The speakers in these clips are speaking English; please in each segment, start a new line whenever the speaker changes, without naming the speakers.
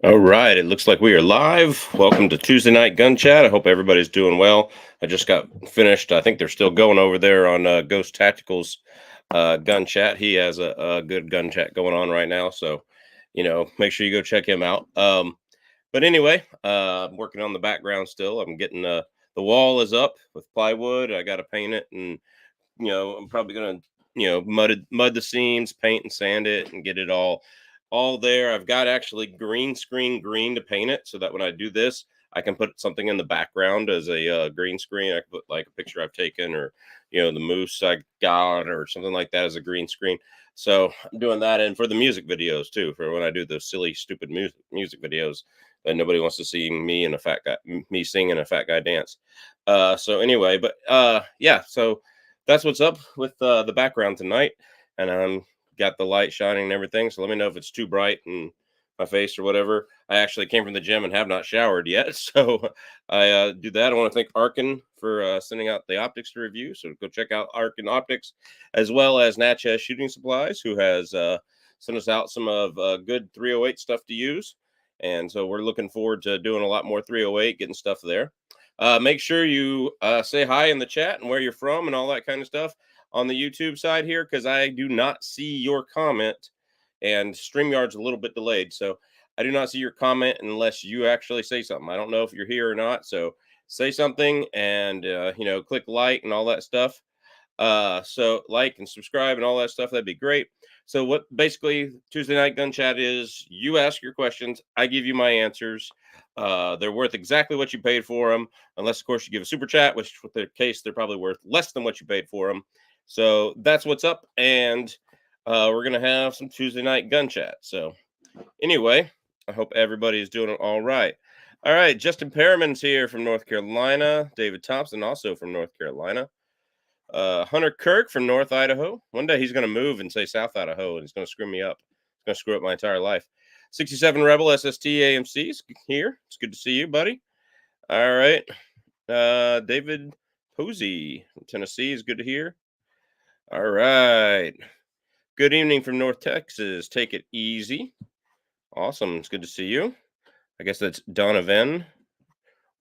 All right, it looks like we are live. Welcome to Tuesday Night Gun Chat. I hope everybody's doing well. I just got finished. I think they're still going over there on Ghost Tactical's gun chat. He has a good gun chat going on right now, so make sure you go check him out. But anyway, I'm working on the background still. I'm getting the wall is up with plywood. I got to paint it, and I'm probably gonna mud the seams, paint and sand it, and get it all there. I've got actually green screen green to paint it so that when I do this, I can put something in the background as a green screen. I can put like a picture I've taken, or the moose I got, or something like that as a green screen. So I'm doing that, and for the music videos too, for when I do those silly, stupid music videos that nobody wants to see me and a fat guy, me singing a fat guy dance. So anyway, but yeah, so that's what's up with the background tonight, and got the light shining and everything. So let me know if it's too bright in my face or whatever. I actually came from the gym and have not showered yet, so I do that. I want to thank Arkin for sending out the optics to review. So go check out Arkin Optics, as well as Natchez Shooting Supplies, who has sent us out some of good 308 stuff to use. And so we're looking forward to doing a lot more 308, getting stuff there. Make sure you say hi in the chat and where you're from and all that kind of stuff on the YouTube side here, because I do not see your comment, and StreamYard's a little bit delayed. So I do not see your comment unless you actually say something. I don't know if you're here or not. So say something and, click like and all that stuff. So like and subscribe and all that stuff. That'd be great. So what basically Tuesday Night Gun Chat is, you ask your questions, I give you my answers. They're worth exactly what you paid for them, unless of course you give a super chat, which with the case they're probably worth less than what you paid for them. So that's what's up, and we're gonna have some Tuesday Night Gun Chat. So anyway, I hope everybody is doing all right. All right, Justin Perriman's here from North Carolina. David Thompson also from North Carolina. Hunter Kirk from North Idaho. One day he's going to move and say South Idaho, and it's going to screw me up. It's going to screw up my entire life. 67 Rebel SST AMC's here. It's good to see you, buddy. All right. David Posey from Tennessee is good to hear. All right. Good evening from North Texas. Take it easy. Awesome. It's good to see you. I guess that's Donovan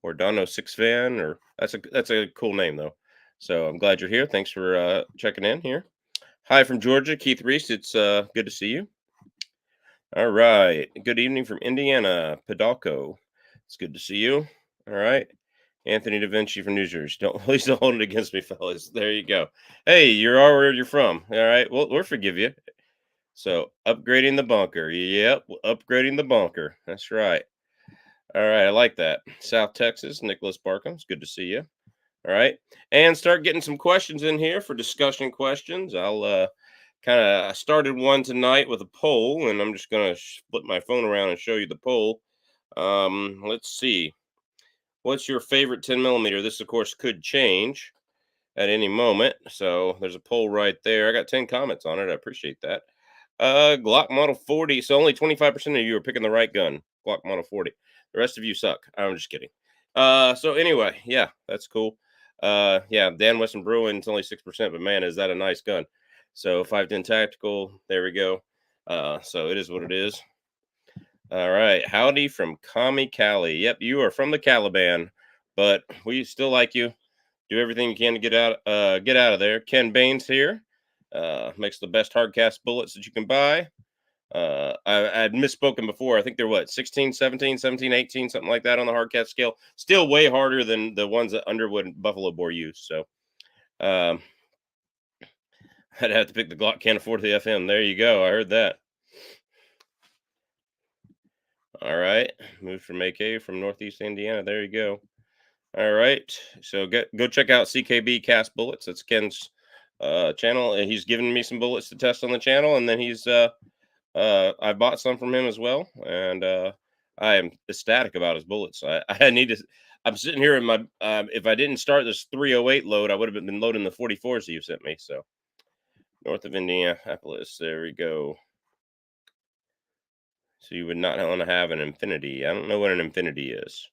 or Dono6Van, or that's a cool name though. So I'm glad you're here. Thanks for checking in here. Hi from Georgia, Keith Reese. It's good to see you. All right. Good evening from Indiana, Pedalco. It's good to see you. All right. Anthony Da Vinci from New Jersey. Please don't hold it against me, fellas. There you go. Hey, you're all where you're from. All right. Well, we'll forgive you. So upgrading the bunker. Yep, upgrading the bunker. That's right. All right, I like that. South Texas, Nicholas Barkham. It's good to see you. All right, and start getting some questions in here for discussion questions. I'll kind of started one tonight with a poll, and I'm just gonna flip my phone around and show you the poll. Let's see. What's your favorite 10 millimeter? This, of course, could change at any moment. So there's a poll right there. I got 10 comments on it. I appreciate that. Glock Model 40. So only 25% of you are picking the right gun. Glock Model 40. The rest of you suck. I'm just kidding. So anyway, yeah, that's cool. Yeah, Dan Wesson Bruin's only 6%, but man, is that a nice gun. So 510 Tactical, there we go. So it is what it is. All right. Howdy from Kami Cali. Yep, you are from the Caliban, but we still like you. Do everything you can to get out of there. Ken Baines here. Makes the best hardcast bullets that you can buy. I'd misspoken before. I think they're what, 16, 17, 17, 18, something like that on the hardcast scale. Still way harder than the ones that Underwood and Buffalo Bore use. So I'd have to pick the Glock. Can't afford the FM. There you go. I heard that. All right. Moved from AK from Northeast Indiana. There you go. All right. So go check out CKB Cast Bullets. That's Ken's channel. And he's given me some bullets to test on the channel. And then I bought some from him as well. And I am ecstatic about his bullets. I'm sitting here in my, if I didn't start this 308 load, I would have been loading the 44s that you sent me. So north of Indianapolis. There we go. So you would not want to have an Infinity. I don't know what an Infinity is,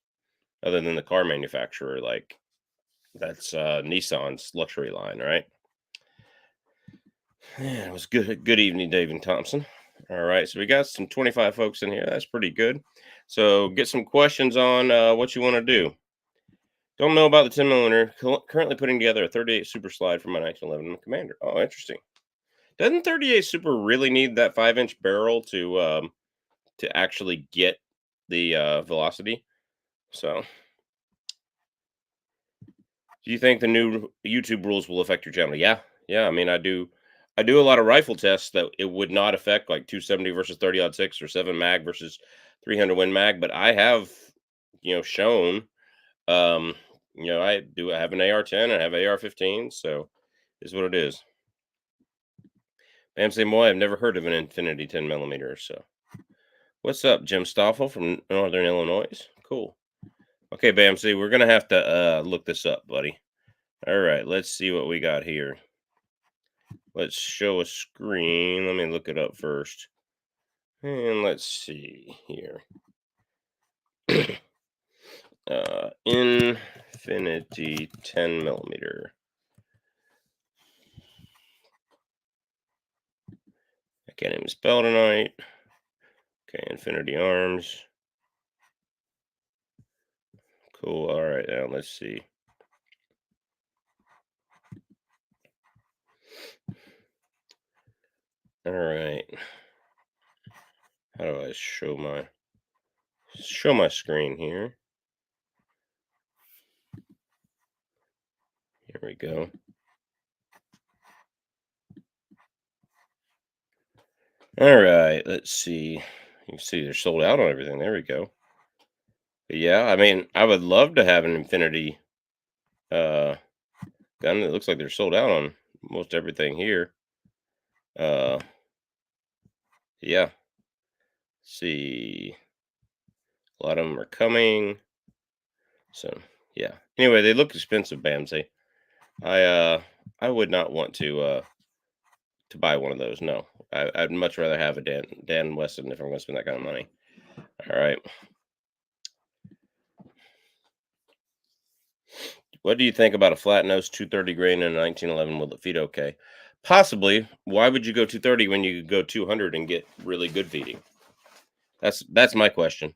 other than the car manufacturer. Like, that's Nissan's luxury line, right? Yeah, it was good. Good evening, David Thompson. All right, so we got some 25 folks in here. That's pretty good. So get some questions on what you want to do. Don't know about the 10 millimeter. Currently putting together a 38 Super Slide for my 1911 Commander. Oh, interesting. Doesn't 38 Super really need that 5-inch barrel to actually get the velocity? So, do you think the new YouTube rules will affect your channel? Yeah, yeah. I mean, I do a lot of rifle tests that it would not affect, like 270 versus 30-06 or 7 mag versus 300 Win Mag. But I have, shown, um, I have an AR-10, I have AR-15, so is what it is. Bamsey Moy, I've never heard of an Infinity 10 millimeter. So, what's up, Jim Stoffel from Northern Illinois? Cool. Okay, Bamsey, we're gonna have to look this up, buddy. All right, let's see what we got here. Let's show a screen. Let me look it up first. And let's see here. Infinity 10 millimeter. I can't even spell tonight. Okay, Infinity Arms. Cool. All right, now let's see. All right. How do I show my screen here? Here we go. All right, let's see. You can see they're sold out on everything. There we go. But yeah, I mean, I would love to have an Infinity gun. It looks like they're sold out on most everything here. Yeah. See, a lot of them are coming. So yeah. Anyway, they look expensive, Bamsey. I would not want to buy one of those. No, I'd much rather have a Dan Wesson if I'm going to spend that kind of money. All right. What do you think about a flat nose 230 grain and a 1911? Will it feed okay? Possibly. Why would you go 230 when you could go 200 and get really good feeding? That's my question.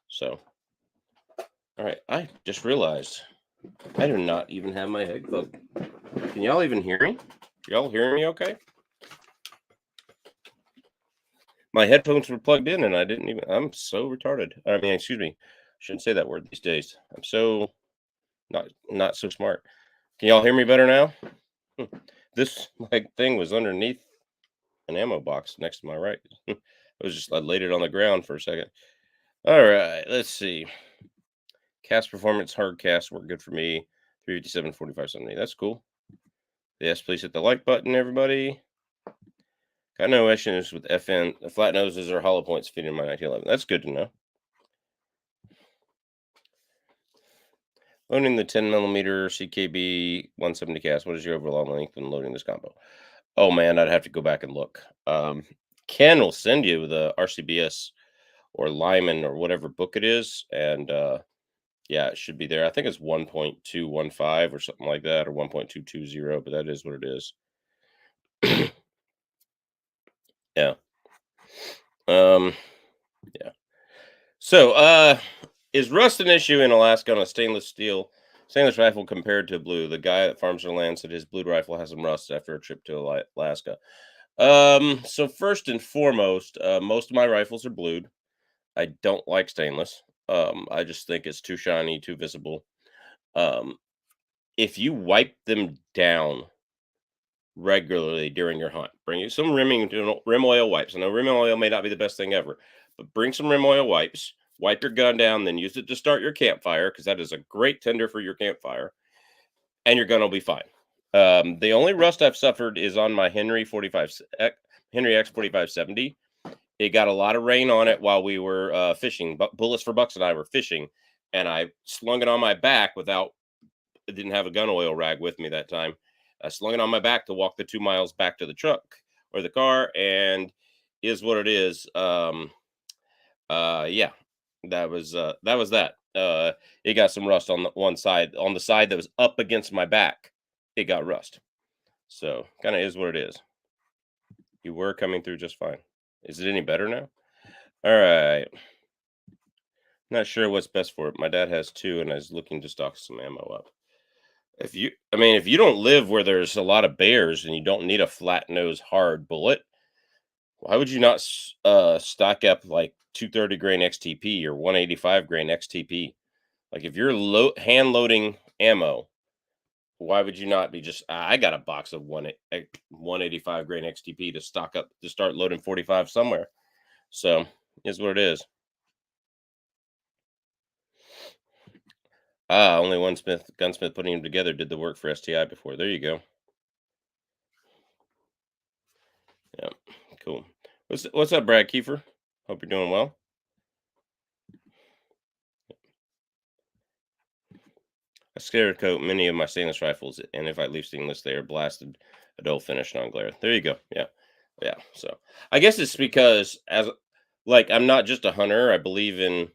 So, all right. I just realized I do not even have my headphone. Can y'all even hear me? Y'all hearing me okay? My headphones were plugged in and I didn't even. I'm so retarded. I mean, excuse me. I shouldn't say that word these days. I'm so not so smart. Can y'all hear me better now? This like thing was underneath an ammo box next to my right. I laid it on the ground for a second. All right, let's see. Cast performance, hard cast work good for me. 357, 45, 70. That's cool. Yes, please hit the like button, everybody. Got no issues with FN. Flat noses or hollow points feeding my 1911. That's good to know. Loading the 10 millimeter CKB 170 cast. What is your overall length when loading this combo? Oh man, I'd have to go back and look. Ken will send you the RCBS or Lyman or whatever book it is, and yeah, it should be there. I think it's 1.215 or something like that, or 1.220, but that is what it is. Yeah. Yeah. So, is rust an issue in Alaska on a stainless rifle compared to blue? The guy that farms their land said his blue rifle has some rust after a trip to Alaska. So first and foremost, most of my rifles are blued. I don't like stainless. I just think it's too shiny, too visible. Um, if you wipe them down regularly during your hunt, bring you some rim oil wipes. I know rim oil may not be the best thing ever, but bring some rim oil wipes. Wipe your gun down, then use it to start your campfire because that is a great tinder for your campfire, and your gun will be fine. The only rust I've suffered is on my Henry X 4570. It got a lot of rain on it while we were fishing. But Bullets for Bucks and I were fishing, and I slung it on my back I didn't have a gun oil rag with me that time. I slung it on my back to walk the 2 miles back to the truck or the car, and is what it is. Yeah, that. It got some rust on the one side, on the side that was up against my back. It got rust. So kind of is what it is. You were coming through just fine. Is it any better now? All right. Not sure what's best for it. My dad has two, and I was looking to stock some ammo up. If you don't live where there's a lot of bears and you don't need a flat nose hard bullet, why would you not stock up like 230 grain XTP or 185 grain XTP? Like if you're hand loading ammo, why would you not be just? I got a box of 185 grain XTP to stock up to start loading 45 somewhere. So is what it is. Only one gunsmith putting them together did the work for STI before. There you go. Yeah, cool. What's up, Brad Kiefer? Hope you're doing well. I scared coat many of my stainless rifles, and if I leave stainless, they are blasted a dull finish, non glare. There you go. Yeah, yeah. So I guess it's because like I'm not just a hunter. I believe in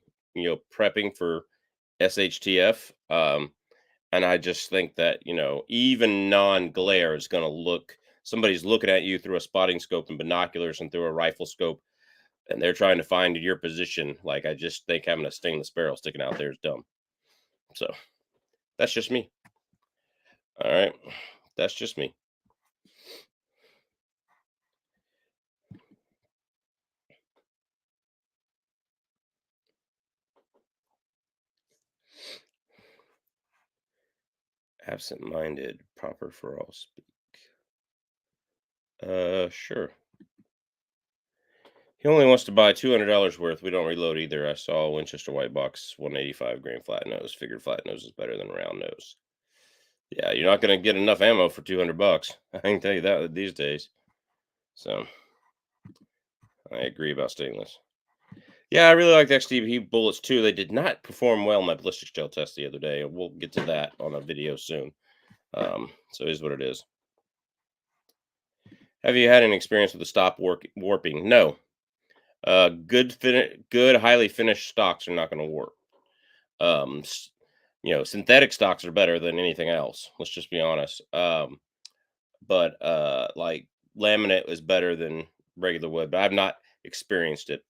prepping for SHTF. And I just think that even non glare is going to look. Somebody's looking at you through a spotting scope and binoculars and through a rifle scope, and they're trying to find your position. Like I just think having a stainless barrel sticking out there is dumb. So that's just me. All right. That's just me. Absent minded, proper for all speak. Sure. He only wants to buy $200 worth. We don't reload either. I saw a Winchester white box, 185 grain flat nose. Figured flat nose is better than round nose. Yeah, you're not going to get enough ammo for $200. I can tell you that these days. So I agree about stainless. Yeah, I really liked XTP bullets too. They did not perform well in my ballistic gel test the other day. We'll get to that on a video soon. So it is what it is. Have you had any experience with the stop warping? No. Good, highly finished stocks are not going to warp. Synthetic stocks are better than anything else. Let's just be honest. But like laminate is better than regular wood, but I've not experienced it.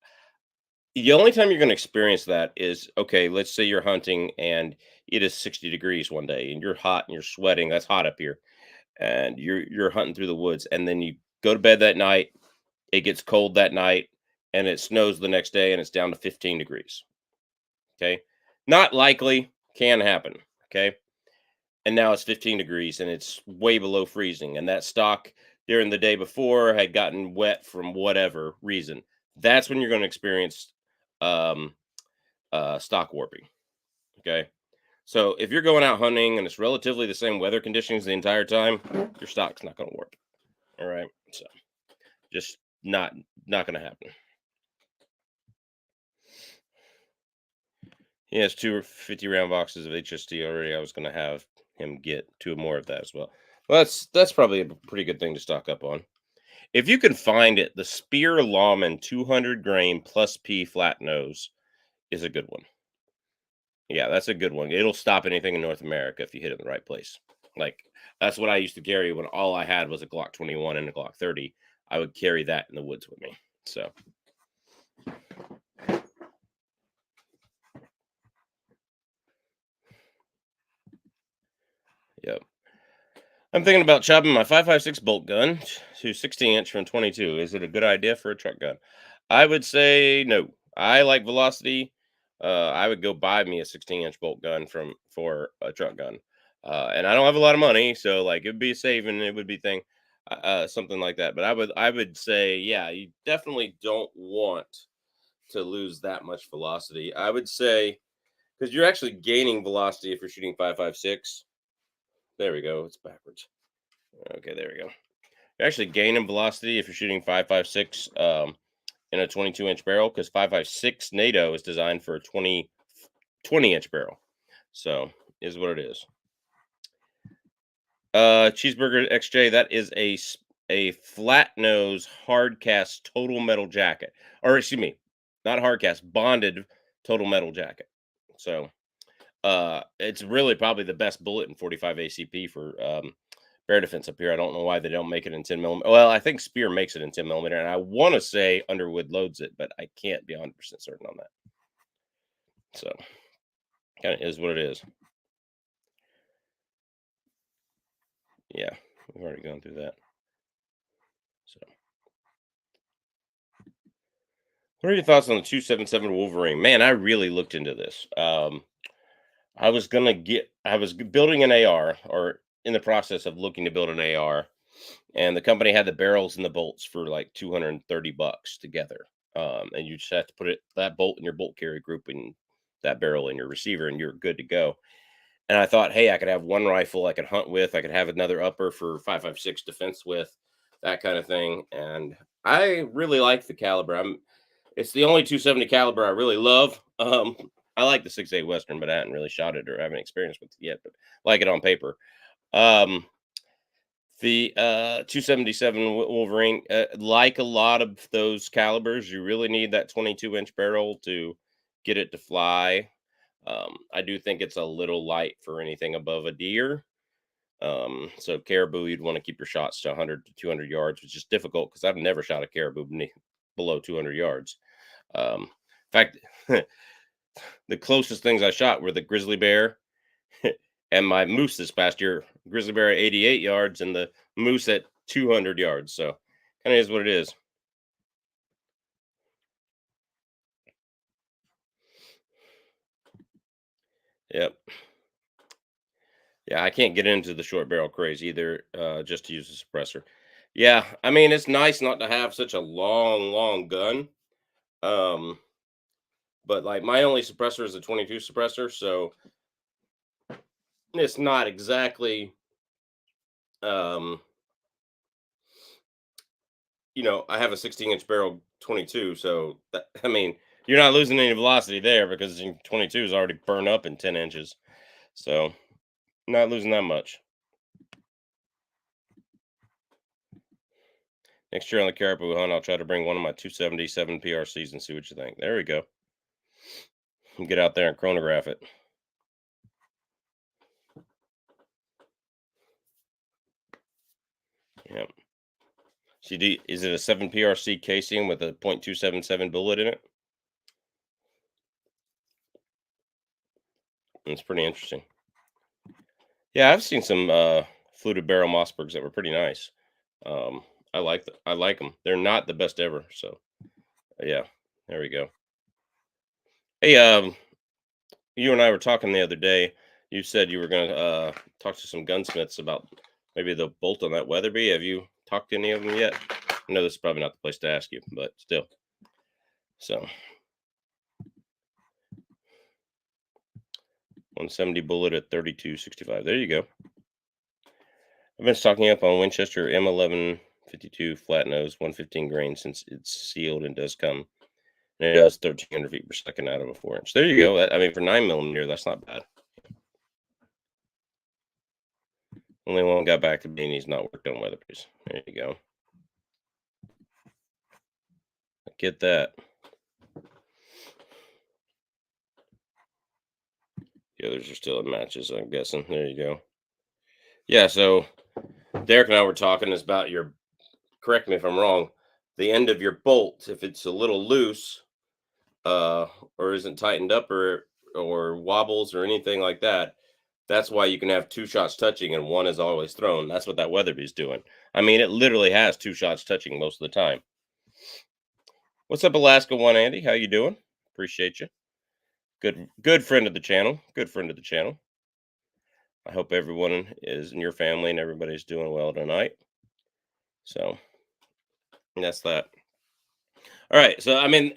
The only time you're going to experience that is okay. Let's say you're hunting and it is 60 degrees one day, and you're hot and you're sweating. That's hot up here, and you're hunting through the woods, and then you go to bed that night. It gets cold that night, and it snows the next day, and it's down to 15 degrees. Okay, not likely, can happen. Okay, and now it's 15 degrees, and it's way below freezing, and that stock during the day before had gotten wet from whatever reason. That's when you're going to experience um, stock warping. Okay. So if you're going out hunting and it's relatively the same weather conditions the entire time, your stock's not going to warp. All right. So just not going to happen. He has two 50 round boxes of HST already. I was going to have him get two more of that as well. Well, that's probably a pretty good thing to stock up on. If you can find it, the Spear Lawman 200 grain plus P flat nose is a good one. Yeah, that's a good one. It'll stop anything in North America if you hit it in the right place. Like that's what I used to carry when all I had was a Glock 21 and a Glock 30. I would carry that in the woods with me. So, yep. I'm thinking about chopping my 5.56 bolt gun to 16-inch from 22. Is it a good idea for a truck gun? I would say no. I like velocity. I would go buy me a 16-inch bolt gun for a truck gun. And I don't have a lot of money, so like it'd be a saving. It would be something like that. But I would say, yeah, you definitely don't want to lose that much velocity. I would say because you're actually gaining velocity if you're shooting 5.56. There we go. It's backwards. Okay, there we go. You're actually gaining velocity if you're shooting 5.56 in a 22-inch barrel because 5.56 NATO is designed for a 20-inch barrel. So is what it is. Cheeseburger XJ, that is a flat nose hard cast total metal jacket, or excuse me, not hard cast, bonded total metal jacket. So it's really probably the best bullet in 45 ACP for bear defense up here. I don't know why they don't make it in 10 millimeter. Well, I think Spear makes it in 10 millimeter, and I want to say Underwood loads it, but I can't be 100% certain on that. So, kind of is what it is. Yeah, we've already gone through that. So, what are your thoughts on the 277 Wolverine? Man, I really looked into this. I was building an AR, or in the process of looking to build an AR, and the company had the barrels and the bolts for like $230 together. And you just have to put that bolt in your bolt carry group and that barrel in your receiver, and you're good to go. And I thought, hey, I could have one rifle I could hunt with. I could have another upper for 5.56 defense with, that kind of thing. And I really like the caliber. It's the only 270 caliber I really love. I like the 6.8 Western, but I hadn't really shot it or haven't experience with it yet. But like it on paper. Um, the 277 Wolverine, like a lot of those calibers, you really need that 22-inch barrel to get it to fly. I do think it's a little light for anything above a deer. So caribou, you'd want to keep your shots to 100 to 200 yards, which is difficult because I've never shot a caribou below 200 yards. In fact, the closest things I shot were the grizzly bear and my moose this past year. Grizzly bear at 88 yards and the moose at 200 yards. So kind of is what it is. Yep. Yeah, I can't get into the short barrel craze either, just to use a suppressor. Yeah, I mean, it's nice not to have such a long gun. Um, but like my only suppressor is a 22 suppressor, so it's not exactly um, I have a 16-inch barrel 22, so that, I mean, you're not losing any velocity there because 22 is already burned up in 10 inches. So, not losing that much. Next year on the caribou hunt, I'll try to bring one of my 277 PRCs and see what you think. There we go. Get out there and chronograph it. Yep. CD, is it a 7 PRC casing with a .277 bullet in it? It's pretty interesting. Yeah, I've seen some fluted barrel Mossbergs that were pretty nice. I like them. They're not the best ever. So yeah, there we go. Hey, you and I were talking the other day. You said you were going to talk to some gunsmiths about maybe the bolt on that Weatherby. Have you talked to any of them yet? I know this is probably not the place to ask you, but still. So 170 bullet at 32.65. There you go. I've been stocking up on Winchester M1152 flat nose 115 grain since it's sealed and does come. And it does 1,300 feet per second out of a 4-inch. There you go. I mean, for 9 millimeter, that's not bad. Only one got back to me, and he's not worked on Weatherby's. There you go. Get that. The others are still in matches, I'm guessing. There you go. Yeah, so Derek and I were talking is about correct me if I'm wrong, the end of your bolt, if it's a little loose, or isn't tightened up or wobbles or anything like that, that's why you can have two shots touching and one is always thrown. That's what that Weatherby's doing. I mean, it literally has two shots touching most of the time. What's up, Alaska One Andy? How you doing? Appreciate you. Good friend of the channel. Good friend of the channel. I hope everyone is in your family and everybody's doing well tonight. So that's that. All right. So I mean,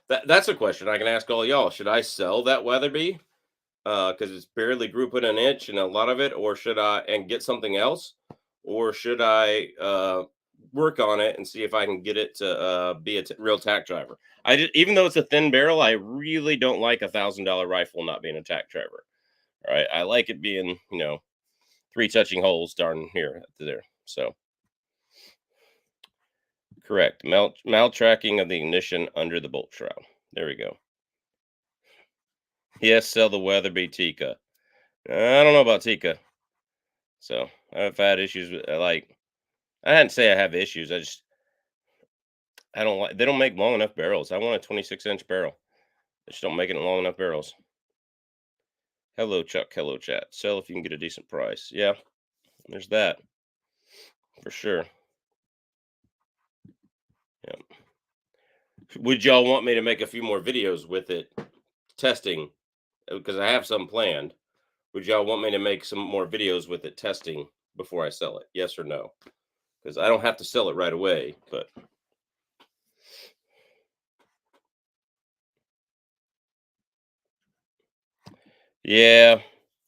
that's a question I can ask all y'all. Should I sell that Weatherby? Because it's barely grouping an inch and a lot of it, or should I and get something else, or should I work on it and see if I can get it to be a real tack driver? Even though it's a thin barrel, I really don't like $1,000 rifle not being a tack driver. All right, I like it being 3 touching holes darn here there. So correct, maltracking of the ignition under the bolt shroud. There we go. Yes, sell the Weatherby Tika. I don't know about Tika. So I've had issues with like I didn't say I have issues. I don't like they don't make long enough barrels. I want a 26-inch barrel. They just don't make it in long enough barrels. Hello, Chuck. Hello, chat. Sell if you can get a decent price. Yeah, there's that for sure. Yeah. Would y'all want me to make a few more videos with it testing? Because I have some planned. Would y'all want me to make some more videos with it testing before I sell it? Yes or no? Because I don't have to sell it right away, but yeah.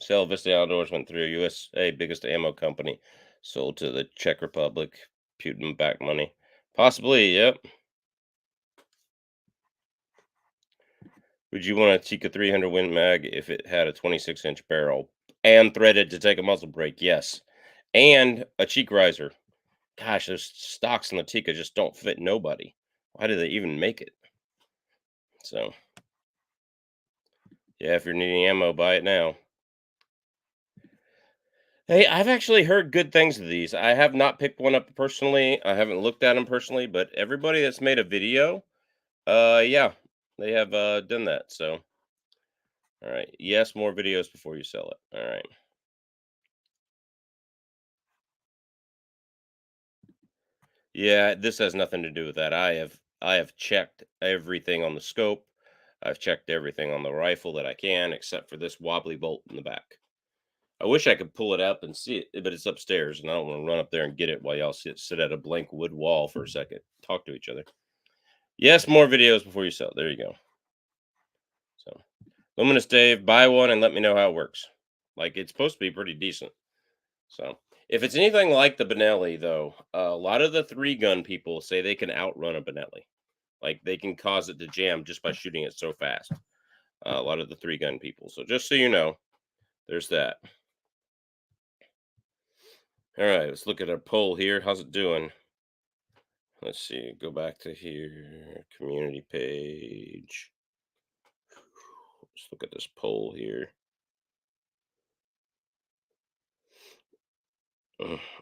Sell Vista Outdoors went through USA biggest ammo company, sold to the Czech Republic, Putin back money. Possibly, yep. Would you want a Tikka 300 Win Mag if it had a 26-inch barrel and threaded to take a muzzle brake? Yes. And a cheek riser. Gosh, those stocks in the Tikka just don't fit nobody. Why do they even make it? So, yeah, if you're needing ammo, buy it now. Hey, I've actually heard good things of these. I have not picked one up personally. I haven't looked at them personally, but everybody that's made a video, yeah, they have done that. So, all right. Yes, more videos before you sell it. All right. Yeah, this has nothing to do with that. I have checked everything on the scope. I've checked everything on the rifle that I can, except for this wobbly bolt in the back. I wish I could pull it up and see it, but it's upstairs, and I don't want to run up there and get it while y'all sit at a blank wood wall for a second. Talk to each other. Yes, more videos before you sell. There you go. So, Luminous Dave, buy one and let me know how it works. Like it's supposed to be pretty decent. So, if it's anything like the Benelli, though, a lot of the 3-gun people say they can outrun a Benelli. Like they can cause it to jam just by shooting it so fast. A lot of the 3-gun people. So just so you know, there's that. All right, let's look at our poll here. How's it doing? Let's see. Go back to here. Community page. Let's look at this poll here.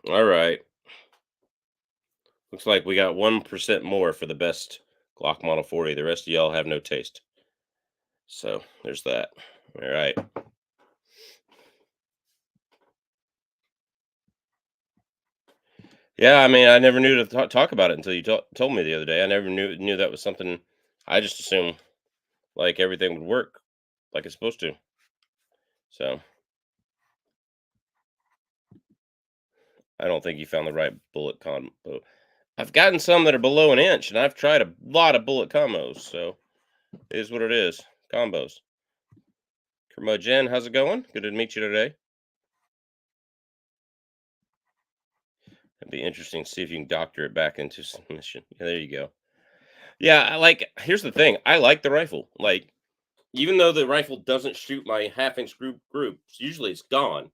All right. Looks like we got 1% more for the best Glock Model 40. The rest of y'all have no taste. So there's that. All right. Yeah, I mean, I never knew to talk about it until you told me the other day. I never knew that was something. I just assumed like everything would work like it's supposed to. So I don't think you found the right bullet combo. I've gotten some that are below an inch, and I've tried a lot of bullet combos. So it is what it is. Combos. Curmudgeon, how's it going? Good to meet you today. It'd be interesting to see if you can doctor it back into submission. Yeah, there you go. Yeah, here's the thing. I like the rifle. Like, even though the rifle doesn't shoot my half-inch groups, usually it's gone.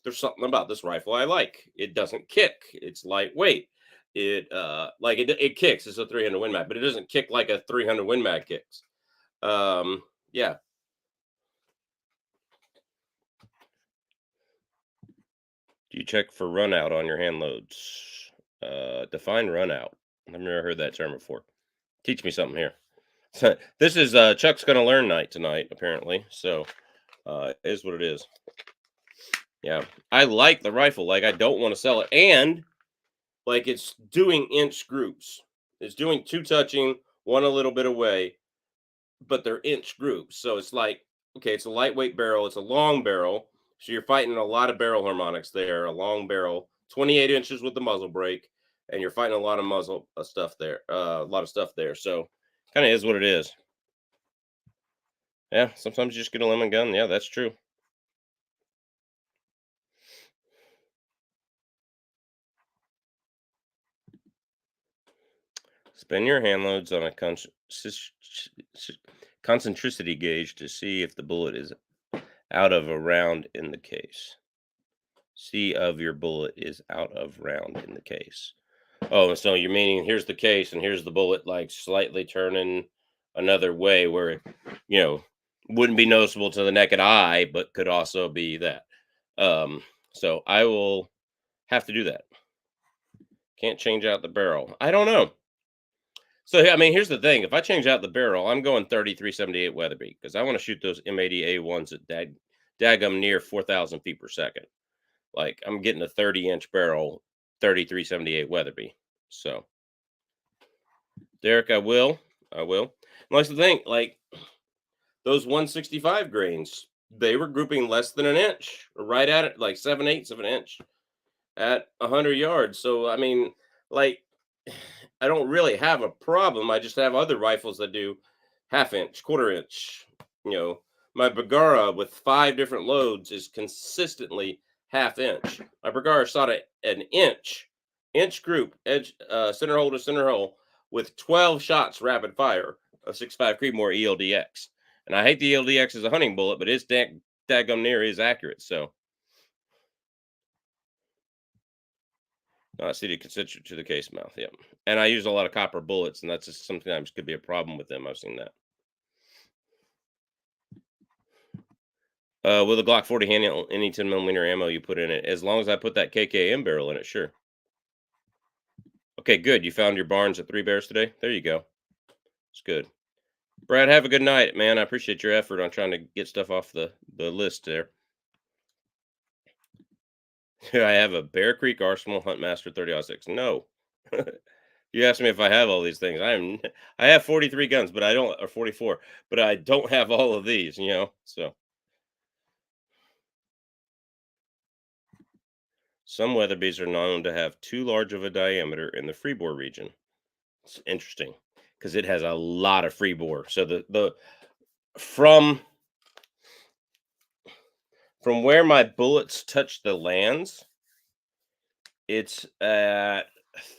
There's something about this rifle I like. It doesn't kick. It's lightweight. It kicks. It's a 300 Win Mag, but it doesn't kick like a 300 Win Mag kicks. Yeah. Do you check for run out on your hand loads? Define run out. I've never heard that term before. Teach me something here. So this is Chuck's gonna learn night tonight, apparently. So it is what it is. Yeah. I like the rifle. Like I don't want to sell it. And like it's doing inch groups. It's doing 2 touching, 1 a little bit away, but they're inch groups. So it's like, okay, it's a lightweight barrel, it's a long barrel. So you're fighting a lot of barrel harmonics there, a long barrel, 28 inches with the muzzle brake, and you're fighting a lot of muzzle stuff there, a lot of stuff there. So kind of is what it is. Yeah, sometimes you just get a lemon gun. Yeah, that's true. Spin your hand loads on a concentricity gauge to see if the bullet is out of a round in the case. C of your bullet is out of round in the case. Oh, so you're meaning here's the case and here's the bullet like slightly turning another way where it, wouldn't be noticeable to the naked eye, but could also be that. So I will have to do that. Can't change out the barrel. I don't know. So I mean, here's the thing: if I change out the barrel, I'm going 3378 Weatherby because I want to shoot those M80A1s at daggum near 4,000 feet per second. Like I'm getting a 30-inch barrel, 3378 Weatherby. So, Derek, I will. And that's the thing, like those 165 grains, they were grouping less than an inch, or right at it, like 7/8 of an inch at 100 yards. So I mean, like, I don't really have a problem. I just have other rifles that do half inch, quarter inch. You know, my Bergara with 5 different loads is consistently half inch. My Bergara shot an inch group, edge center hole to center hole with 12 shots rapid fire of 6.5 Creedmoor ELDX. And I hate the ELDX as a hunting bullet, but it's daggum near is accurate. So CD constituent to the case mouth. Yep. And I use a lot of copper bullets, and that's just sometimes could be a problem with them. I've seen that. With a Glock 40 handle, any 10mm ammo you put in it, as long as I put that KKM barrel in it, sure. Okay, good. You found your barns at 3 Bears today? There you go. It's good. Brad, have a good night, man. I appreciate your effort on trying to get stuff off the list there. I have a Bear Creek Arsenal Huntmaster 30-06. No. You asked me if I have all these things. I have 43 guns, but I don't, or 44, but I don't have all of these, you know. So some Weatherbies are known to have too large of a diameter in the freebore region. It's interesting because it has a lot of freebore. So the from where my bullets touch the lands, it's at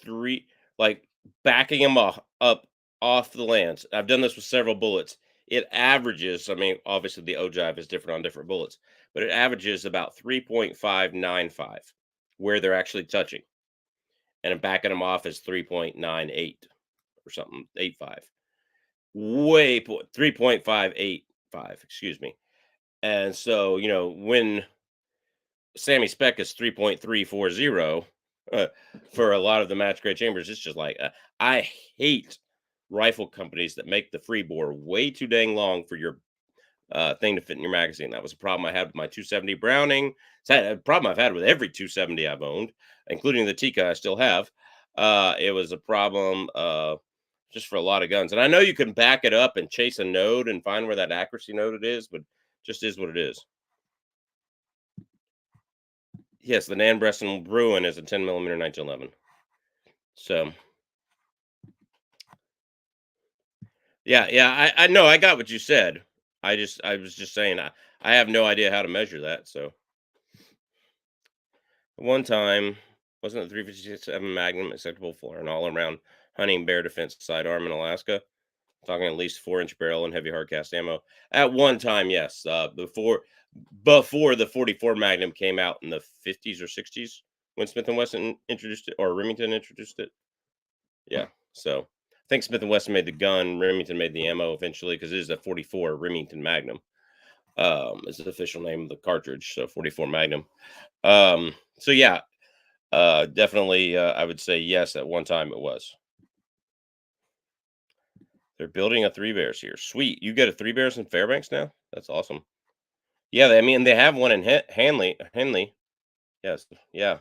3, like backing them up off the lands. I've done this with several bullets. It averages, I mean, obviously the ogive is different on different bullets, but it averages about 3.595 where they're actually touching. And backing them off is 3.98 or something, 85. Way 3.585, excuse me. And so, you know, when Sammy Spec is 3.340 for a lot of the match grade chambers, it's just like I hate rifle companies that make the free bore way too dang long for your thing to fit in your magazine. That was a problem I had with my 270 Browning. It's a problem I've had with every 270 I've owned, including the Tika I still have. It was a problem just for a lot of guns. And I know you can back it up and chase a node and find where that accuracy node it is, but just is what it is. Yes, the Nan Bresson Bruin is a 10mm 1911. So yeah, I know I got what you said. I was just saying I have no idea how to measure that. So one time, wasn't the 357 Magnum acceptable for an all-around hunting bear defense sidearm in Alaska? Talking at least 4-inch barrel and heavy hard cast ammo. At one time, yes. Before the 44 Magnum came out in the 50s or 60s, when Smith and Wesson introduced it, or Remington introduced it. Yeah. So I think Smith and Wesson made the gun. Remington made the ammo eventually because it is a 44 Remington Magnum. Is the official name of the cartridge. So 44 Magnum. So yeah, definitely, I would say yes. At one time, it was. They're building a 3 Bears here. Sweet, you get a 3 Bears in Fairbanks now. That's awesome. Yeah, I mean they have one in Hanley. Henley, yes, yeah,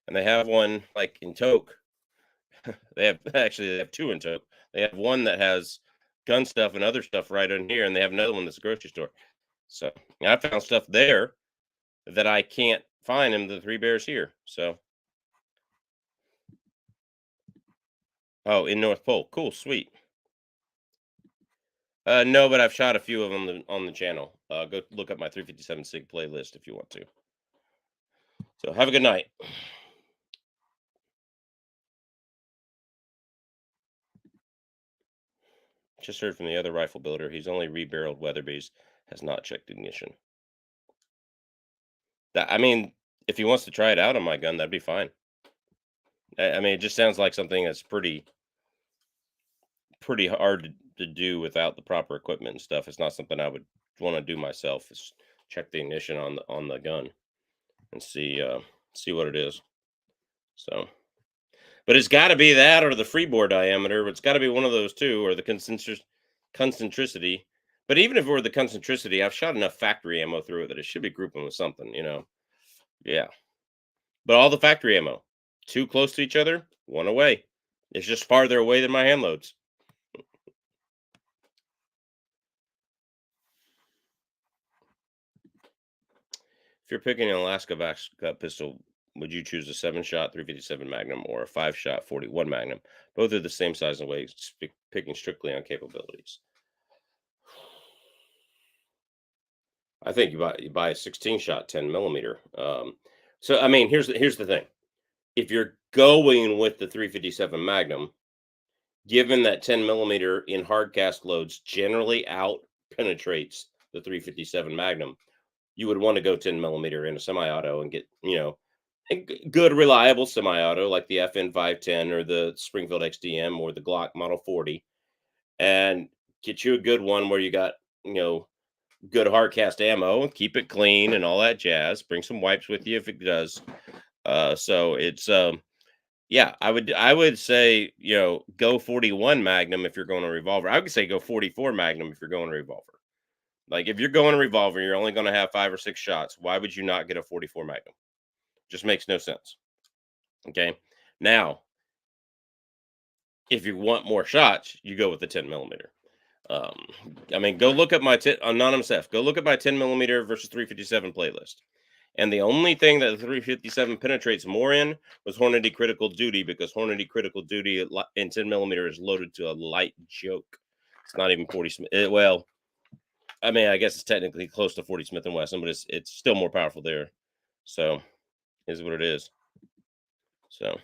and they have one like in Toke. They have 2 in Toke. They have one that has gun stuff and other stuff right in here, and they have another one that's a grocery store. So I found stuff there that I can't find in the 3 Bears here. So oh, in North Pole, cool, sweet. No, but I've shot a few of them on the channel. Go look up my 357 SIG playlist if you want to. So have a good night. Just heard from the other rifle builder. He's only rebarreled Weatherby's, has not checked ignition. I mean, if he wants to try it out on my gun, that'd be fine. I mean, it just sounds like something that's pretty hard to do without the proper equipment and stuff. It's not something I would want to do myself. Is check the ignition on the gun. and see what it is. So, but it's got to be that or the freebore diameter. It's got to be one of those two, or the concentricity. But even if it were the concentricity, I've shot enough factory ammo through it that it should be grouping with something, Yeah. But all the factory ammo, too close to each other, one away. It's just farther away than my hand loads. If you're picking an Alaska cut pistol, would you choose a 7-shot 357 Magnum or a 5-shot 41 Magnum? Both are the same size and weight, picking strictly on capabilities. I think you buy a 16-shot 10 millimeter. So I mean, here's the thing. If you're going with the 357 Magnum, given that 10 millimeter in hard cast loads generally out penetrates the 357 Magnum, you would want to go 10 millimeter in a semi-auto and get, a good reliable semi-auto like the FN 510 or the Springfield XDM or the Glock Model 40, and get you a good one where you got, good hard cast ammo, keep it clean and all that jazz. Bring some wipes with you if it does. So it's yeah, I would say, go 41 Magnum if you're going to revolver. I would say go 44 Magnum if you're going to revolver. Like if you're going to revolver, you're only going to have 5 or 6 shots. Why would you not get a 44 Magnum? Just makes no sense. Okay. Now, if you want more shots, you go with the 10 millimeter. Um, I mean, go look at my anonymous F. Go look at my 10 millimeter versus 357 playlist. And the only thing that the 357 penetrates more in was Hornady Critical Duty, because Hornady Critical Duty in 10 millimeter is loaded to a light joke. It's not even 40 Smith. Well, I mean, I guess it's technically close to 40 Smith and Wesson, but it's still more powerful there. So, is what it is. So,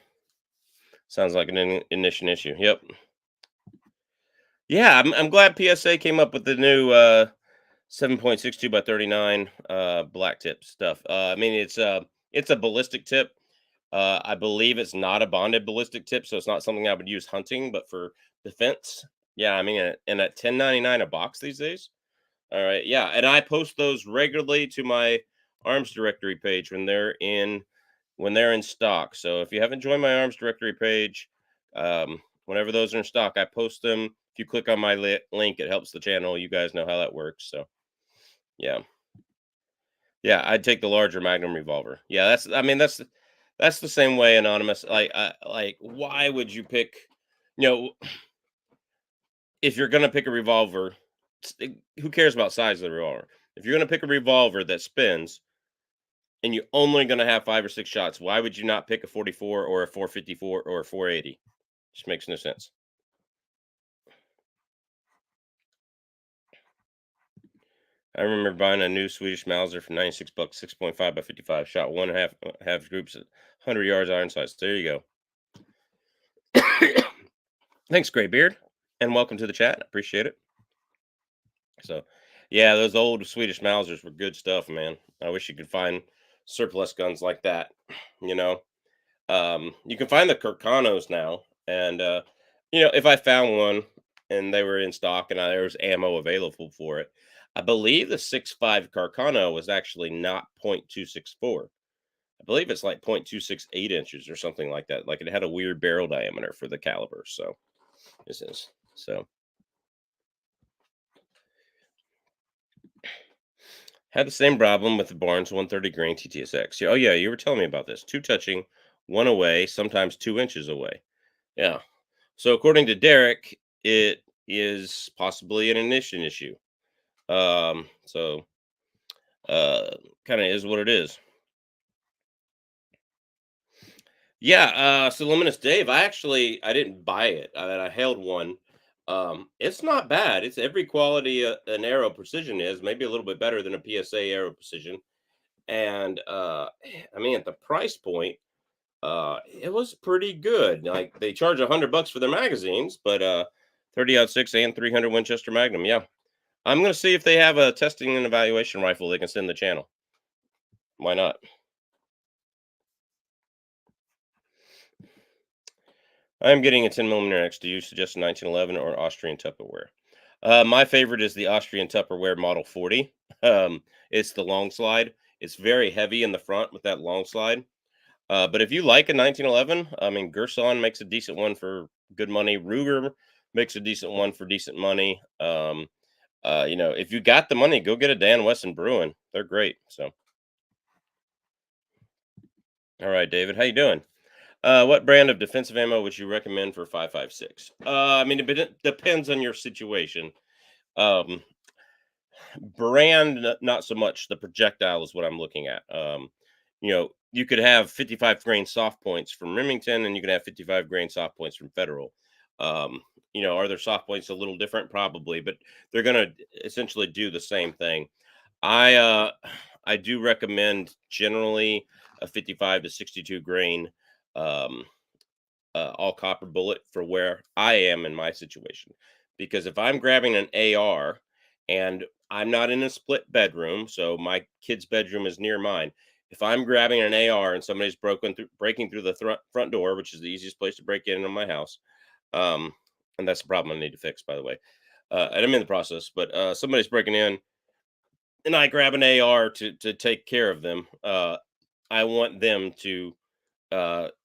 sounds like an ignition issue. Yep. Yeah, I'm glad PSA came up with the new 7.62 by 39 black tip stuff. I mean, it's a ballistic tip. I believe it's not a bonded ballistic tip, so it's not something I would use hunting, but for defense, yeah. I mean, and at 10.99 a box these days. All right, yeah, and I post those regularly to my arms directory page when they're in stock. So if you haven't joined my arms directory page, whenever those are in stock, I post them. If you click on my link, it helps the channel. You guys know how that works. So yeah, yeah, I'd take the larger Magnum revolver. Yeah, that's the same way, anonymous. Like, why would you pick? You know, if you're gonna pick a revolver, who cares about size of the revolver? If you're gonna pick a revolver that spins and you're only gonna have 5 or 6 shots, why would you not pick a 44 or a 454 or a 480? Just makes no sense. I remember buying a new Swedish Mauser for 96 bucks, 6.5 by 55. Shot one and a half groups at 100 yards iron sights. There you go. Thanks, Graybeard, and welcome to the chat. Appreciate it. So, yeah, those old Swedish Mausers were good stuff, man. I wish you could find surplus guns like that. You know, you can find the Kirkanos now, and if I found one and they were in stock and there was ammo available for it, I believe the 6.5 Carcano was actually not .264. I believe it's like 0.268 inches or something like that. Like it had a weird barrel diameter for the caliber. So this is so. Had the same problem with the Barnes 130 grain TTSX. Oh yeah, you were telling me about this. 2 touching, 1 away, sometimes 2 inches away. Yeah. So according to Derek, it is possibly an ignition issue. So kind of is what it is. Yeah, so Luminous Dave, I didn't buy it. I held one. It's not bad. It's every quality an Arrow Precision is, maybe a little bit better than a PSA Arrow Precision. And I mean, at the price point, it was pretty good. Like they charge $100 for their magazines, but 30-06 and 300 Winchester Magnum. Yeah, I'm gonna see if they have a testing and evaluation rifle they can send the channel. Why not? I'm getting a 10 millimeter X. Do you suggest 1911 or Austrian Tupperware? My favorite is the Austrian Tupperware Model 40. It's the long slide. It's very heavy in the front with that long slide. But if you like a 1911, I mean, Gerson makes a decent one for good money. Ruger makes a decent one for decent money. If you got the money, go get a Dan Wesson Bruin. They're great. So, all right, David, how you doing? What brand of defensive ammo would you recommend for 5.56? I mean, it depends on your situation. Um, Brand, not so much. The projectile is what I'm looking at. You could have 55 grain soft points from Remington, and you could have 55 grain soft points from Federal. Um, are their soft points a little different? Probably, but they're going to essentially do the same thing. I uh, I do recommend generally a 55 to 62 grain. Um, All copper bullet for where I am in my situation. Because if I'm grabbing an AR and I'm not in a split bedroom, so my kid's bedroom is near mine. If I'm grabbing an AR and somebody's breaking through the front door, which is the easiest place to break in my house, and that's the problem I need to fix, by the way. And I'm in the process, but somebody's breaking in, and I grab an AR to take care of them. I want them to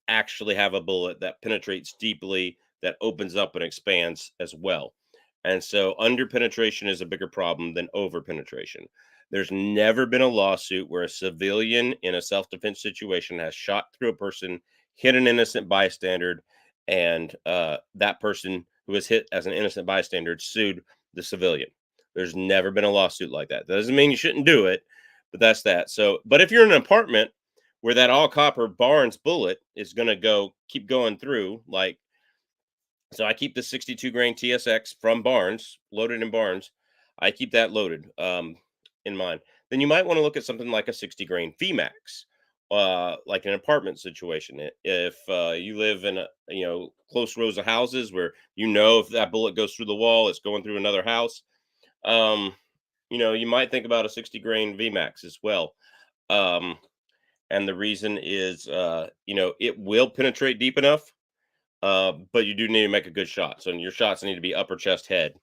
actually have a bullet that penetrates deeply, that opens up and expands as well. And so under penetration is a bigger problem than over penetration. There's never been a lawsuit where a civilian in a self defense situation has shot through a person, hit an innocent bystander, and that person who was hit as an innocent bystander sued the civilian. There's never been a lawsuit like that. That doesn't mean you shouldn't do it, but that's that. So, but if you're in an apartment where that all copper Barnes bullet is going to keep going through, like, so I keep the 62 grain TSX from Barnes loaded in Barnes. I keep that loaded in mind. Then you might want to look at something like a 60 grain VMAX, like an apartment situation. If you live in close rows of houses where if that bullet goes through the wall, it's going through another house. You might think about a 60 grain VMAX as well. And the reason is, it will penetrate deep enough, but you do need to make a good shot. So your shots need to be upper chest, head,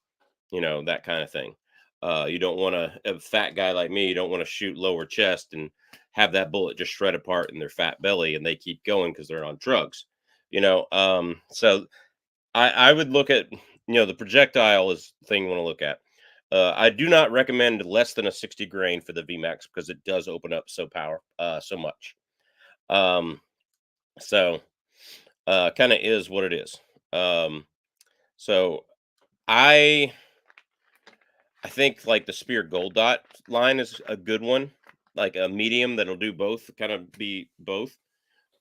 that kind of thing. You don't want a fat guy like me. You don't want to shoot lower chest and have that bullet just shred apart in their fat belly, and they keep going because they're on drugs. So I would look at, the projectile is the thing you want to look at. I do not recommend less than a 60 grain for the VMAX because it does open up so much. So kind of is what it is. So I think like the Spear Gold Dot line is a good one, like a medium that'll do both, kind of be both.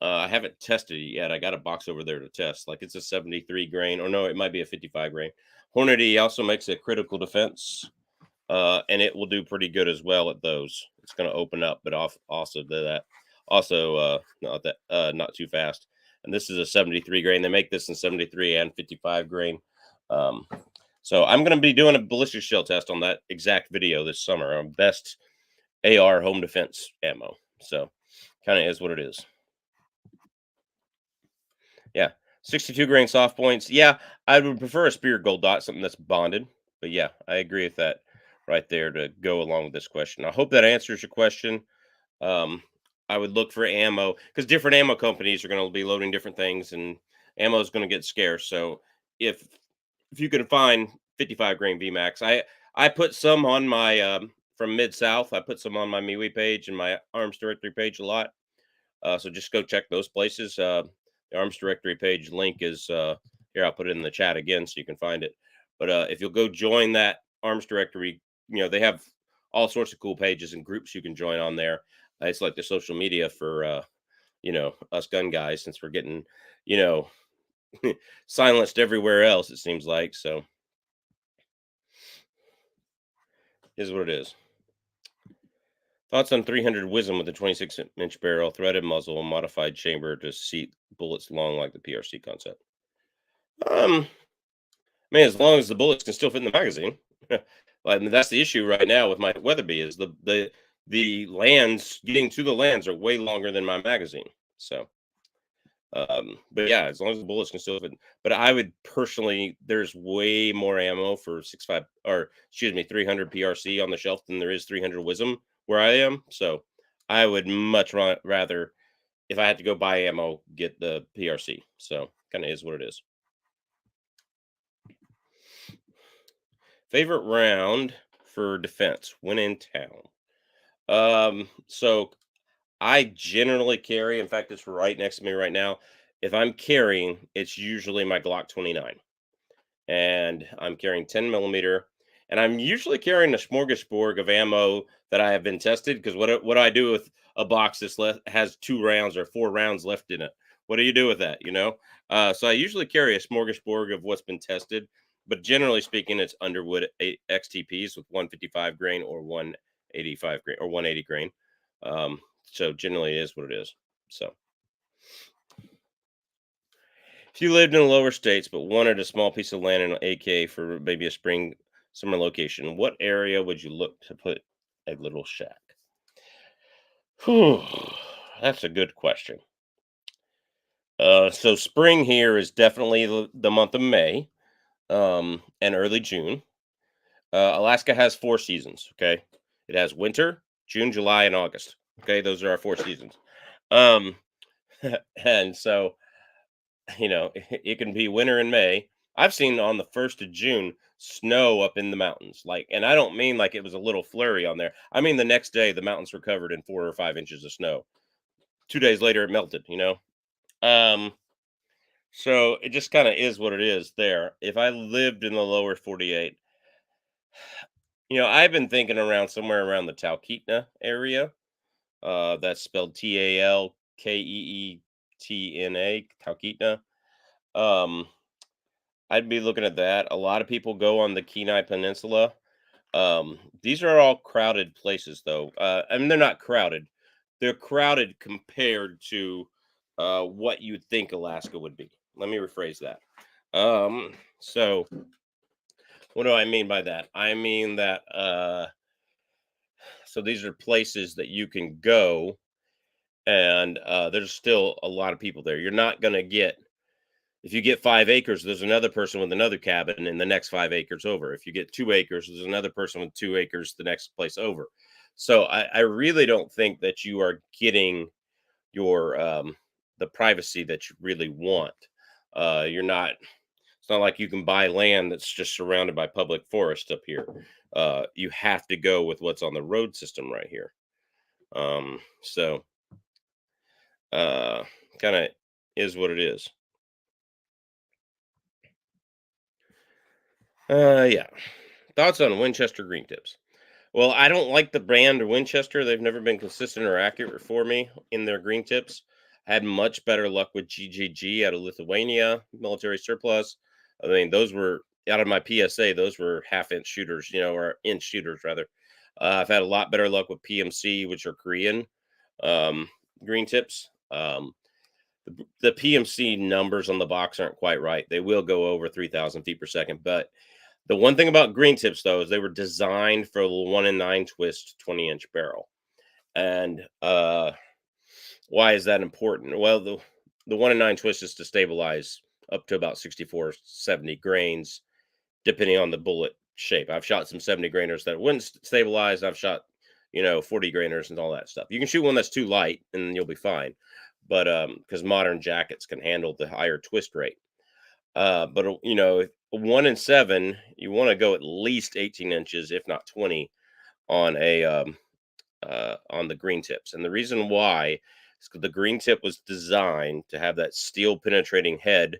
I haven't tested it yet. I got a box over there to test. Like it's a 73 grain, or no, it might be a 55 grain. Hornady also makes a critical defense, and it will do pretty good as well at those. It's going to open up, but also do that. Also, not too fast. And this is a 73 grain. They make this in 73 and 55 grain. So I'm going to be doing a ballistic shell test on that exact video this summer on best AR home defense ammo. So kind of is what it is. Yeah. 62 grain soft points. Yeah, I would prefer a Spear Gold Dot, something that's bonded. But yeah, I agree with that right there to go along with this question. I hope that answers your question. I would look for ammo because different ammo companies are going to be loading different things, and ammo is going to get scarce. So if you can find 55 grain VMAX, I put some on my from Mid South. I put some on my MeWe page and my Arms Directory page a lot. So just go check those places. The Arms Directory page link is here. I'll put it in the chat again so you can find it. But if you'll go join that Arms Directory, they have all sorts of cool pages and groups you can join on there. It's like the social media for us gun guys, since we're getting silenced everywhere else, it seems like. So is what it is. Thoughts on 300 Wisdom with a 26-inch barrel, threaded muzzle, and modified chamber to seat bullets long like the PRC concept? I mean, as long as the bullets can still fit in the magazine. Like, that's the issue right now with my Weatherby is the lands, getting to the lands are way longer than my magazine. So, but yeah, as long as the bullets can still fit. But I would personally, there's way more ammo for 300 PRC on the shelf than there is 300 Wisdom where I am. So I would much rather, if I had to go buy ammo, get the PRC. So kind of is what it is. Favorite round for defense when in town. So I generally carry. In fact, it's right next to me right now. If I'm carrying, it's usually my Glock 29, and I'm carrying 10 millimeter, and I'm usually carrying a smorgasbord of ammo that I have been tested. Because what do I do with a box that's has 2 rounds or 4 rounds left in it? What do you do with that? So I usually carry a smorgasbord of what's been tested, but generally speaking, it's Underwood XTPs with 155 grain or 185 grain or 180 grain. So generally, it is what it is. So if you lived in the lower states but wanted a small piece of land in AK for maybe a spring summer location, what area would you look to put a little shack? Whew, that's a good question. So spring here is definitely the month of May, and early June. Alaska has 4 seasons. Okay, it has winter, June, July, and August. Okay, those are our 4 seasons. Um, and so it can be winter in May. I've seen on the 1st of June snow up in the mountains. Like, and I don't mean like it was a little flurry on there. I mean the next day the mountains were covered in 4 or 5 inches of snow. 2 days later it melted. Um, so it just kind of is what it is there. If I lived in the lower 48, I've been thinking around somewhere around the Talkeetna area. That's spelled Talkeetna, Talkeetna. Um, I'd be looking at that. A lot of people go on the Kenai Peninsula. These are all crowded places, though. I mean, they're not crowded. They're crowded compared to what you'd think Alaska would be. Let me rephrase that. So what do I mean by that? I mean that so these are places that you can go, and there's still a lot of people there. You're not going to get If you get 5 acres, there's another person with another cabin in the next 5 acres over. If you get 2 acres, there's another person with 2 acres the next place over. So I really don't think that you are getting your the privacy that you really want. You're not. It's not like you can buy land that's just surrounded by public forest up here. You have to go with what's on the road system right here. So uh, kind of is what it is. Yeah. Thoughts on Winchester green tips? Well, I don't like the brand or Winchester. They've never been consistent or accurate for me in their green tips. Had much better luck with GGG out of Lithuania, military surplus. I mean, those were out of my PSA, those were half-inch shooters, or inch shooters rather. I've had a lot better luck with PMC, which are Korean um, green tips. The PMC numbers on the box aren't quite right. They will go over 3,000 feet per second, but the one thing about green tips, though, is they were designed for a 1 in 9 twist 20-inch barrel. And why is that important? Well, the 1 in 9 twist is to stabilize up to about 64, 70 grains, depending on the bullet shape. I've shot some 70 grainers that wouldn't stabilize. I've shot, 40 grainers and all that stuff. You can shoot one that's too light and you'll be fine. But because modern jackets can handle the higher twist rate. But 1 in 7, you want to go at least 18 inches, if not 20, on on the green tips. And the reason why is because the green tip was designed to have that steel penetrating head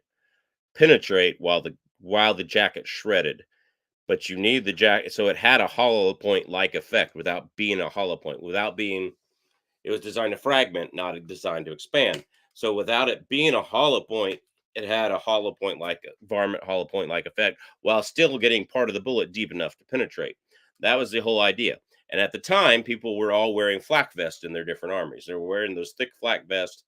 penetrate while the jacket shredded. But you need the jacket, so it had a hollow point like effect without being a hollow point, without being. It was designed to fragment, not designed to expand. So without it being a hollow point, it had a hollow point like varmint hollow point like effect while still getting part of the bullet deep enough to penetrate. That was the whole idea. And at the time, people were all wearing flak vests in their different armies. They were wearing those thick flak vests,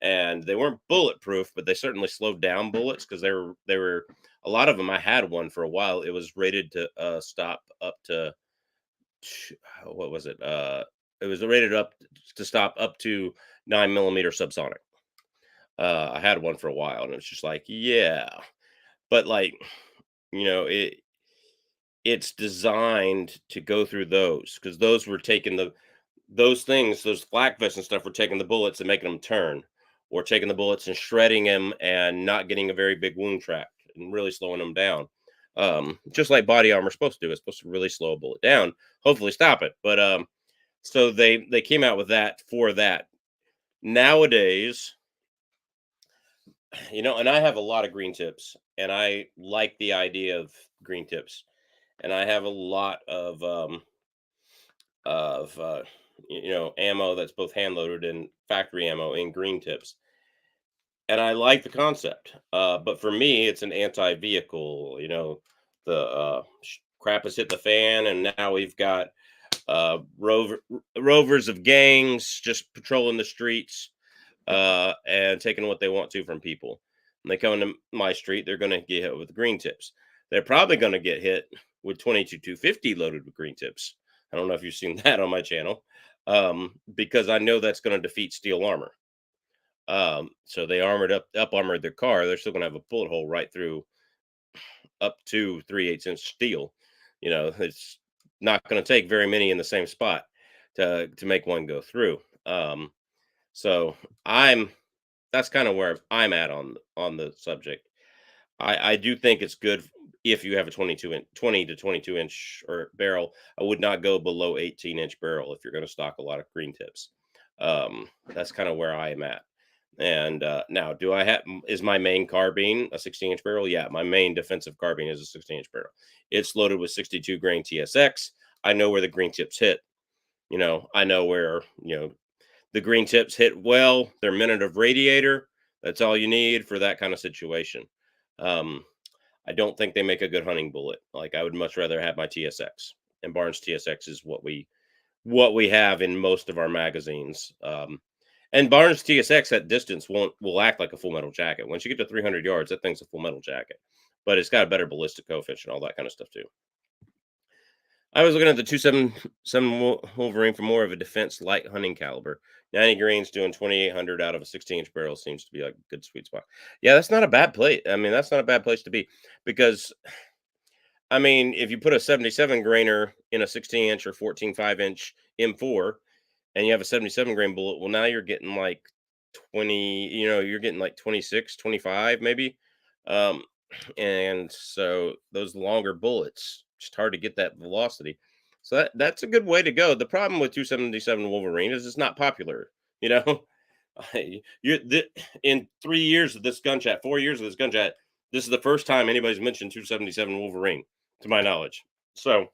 and they weren't bulletproof, but they certainly slowed down bullets because they were a lot of them. I had one for a while. It was rated to stop up to what was it? It was rated up to stop up to 9 millimeter subsonic. I had one for a while, and it's just like, yeah, but like, you know, it's designed to go through those because those were taking those things, those flak vests and stuff, were taking the bullets and making them turn, or taking the bullets and shredding them and not getting a very big wound track and really slowing them down. Just like body armor is supposed to do. It's supposed to really slow a bullet down, hopefully stop it. But so they came out with that for that. Nowadays, and I have a lot of green tips, and I like the idea of green tips, and I have a lot of ammo that's both hand loaded and factory ammo in green tips, and I like the concept. But for me, it's an anti-vehicle. Crap has hit the fan, and now we've got rovers of gangs just patrolling the streets, and taking what they want to from people. When they come into my street, they're going to get hit with green tips. They're probably going to get hit with 22-250 loaded with green tips. I don't know if you've seen that on my channel, because I know that's going to defeat steel armor. So they up armored their car. They're still going to have a bullet hole right through up to 3/8 inch steel. It's not going to take very many in the same spot to make one go through. So that's kind of where I'm at on the subject. I do think it's good if you have a 20 to 22 inch or barrel. I would not go below 18-inch barrel if you're going to stock a lot of green tips. That's kind of where I am at. And now, is my main carbine a 16-inch barrel? Yeah, my main defensive carbine is a 16-inch barrel. It's loaded with 62 grain TSX. I know where the green tips hit. I know where the green tips hit well. Their minute of radiator. That's all you need for that kind of situation. I don't think they make a good hunting bullet. Like, I would much rather have my TSX, and Barnes TSX is what we have in most of our magazines. And Barnes TSX at distance will act like a full metal jacket. Once you get to 300 yards, that thing's a full metal jacket, but it's got a better ballistic coefficient, all that kind of stuff too. I was looking at the 277 Wolverine for more of a defense light hunting caliber. 90 grains doing 2,800 out of a 16-inch barrel seems to be like a good sweet spot. Yeah, that's not a bad place. I mean, that's not a bad place to be, because I mean, if you put a 77 grainer in a 16-inch or 14.5-inch M4 and you have a 77 grain bullet, well, now you're getting like 20, you're getting like 26, 25 maybe. And so those longer bullets, just hard to get that velocity. So that's a good way to go. The problem with 277 Wolverine is it's not popular. You know, in 3 years of this gun chat, 4 years of this gun chat, this is the first time anybody's mentioned 277 Wolverine, to my knowledge. So it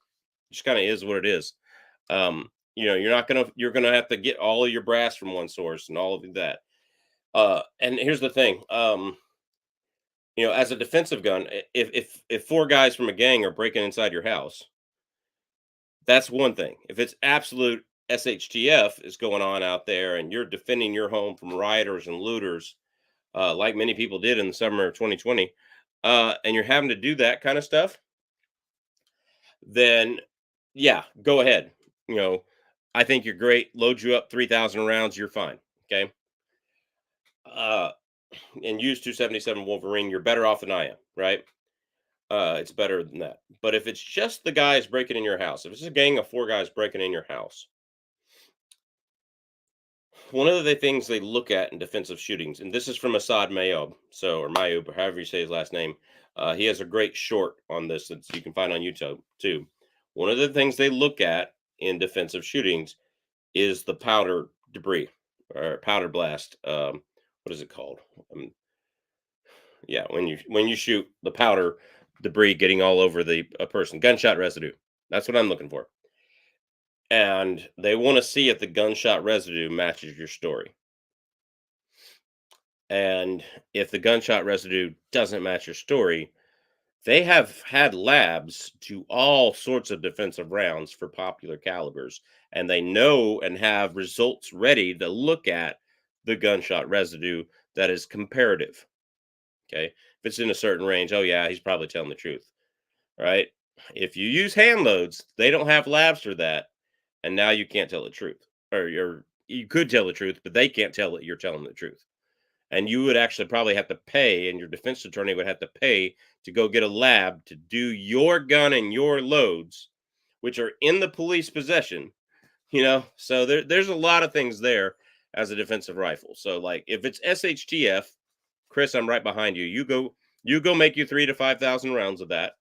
just kind of is what it is. You're gonna have to get all of your brass from one source and all of that. And here's the thing. As a defensive gun, if four guys from a gang are breaking inside your house, that's one thing. If it's absolute SHTF is going on out there and you're defending your home from rioters and looters, like many people did in the summer of 2020, and you're having to do that kind of stuff, then yeah, go ahead. I think you're great. Load you up 3,000 rounds, you're fine. Okay. Uh, and use 277 Wolverine, you're better off than I am, right? It's better than that. But if it's just the guys breaking in your house, if it's a gang of four guys breaking in your house, one of the things they look at in defensive shootings, and this is from Assad Mayob, or Mayub, or however you say his last name, he has a great short on this that you can find on YouTube too. One of the things they look at in defensive shootings is the powder debris or powder blast. What is it called? Yeah, when you shoot, the powder debris getting all over a person, gunshot residue. That's what I'm looking for. And they want to see if the gunshot residue matches your story. And if the gunshot residue doesn't match your story, they have had labs to all sorts of defensive rounds for popular calibers, and they know and have results ready to look at the gunshot residue that is comparative. Okay. If it's in a certain range, oh yeah, he's probably telling the truth. Right. If you use hand loads, they don't have labs for that. And now you can't tell the truth. Or you could tell the truth, but they can't tell that you're telling the truth. And you would actually probably have to pay, and your defense attorney would have to pay to go get a lab to do your gun and your loads, which are in the police possession, So there's a lot of things there as a defensive rifle. So like if it's SHTF, Chris, I'm right behind you. You go make you 3 to 5,000 rounds of that,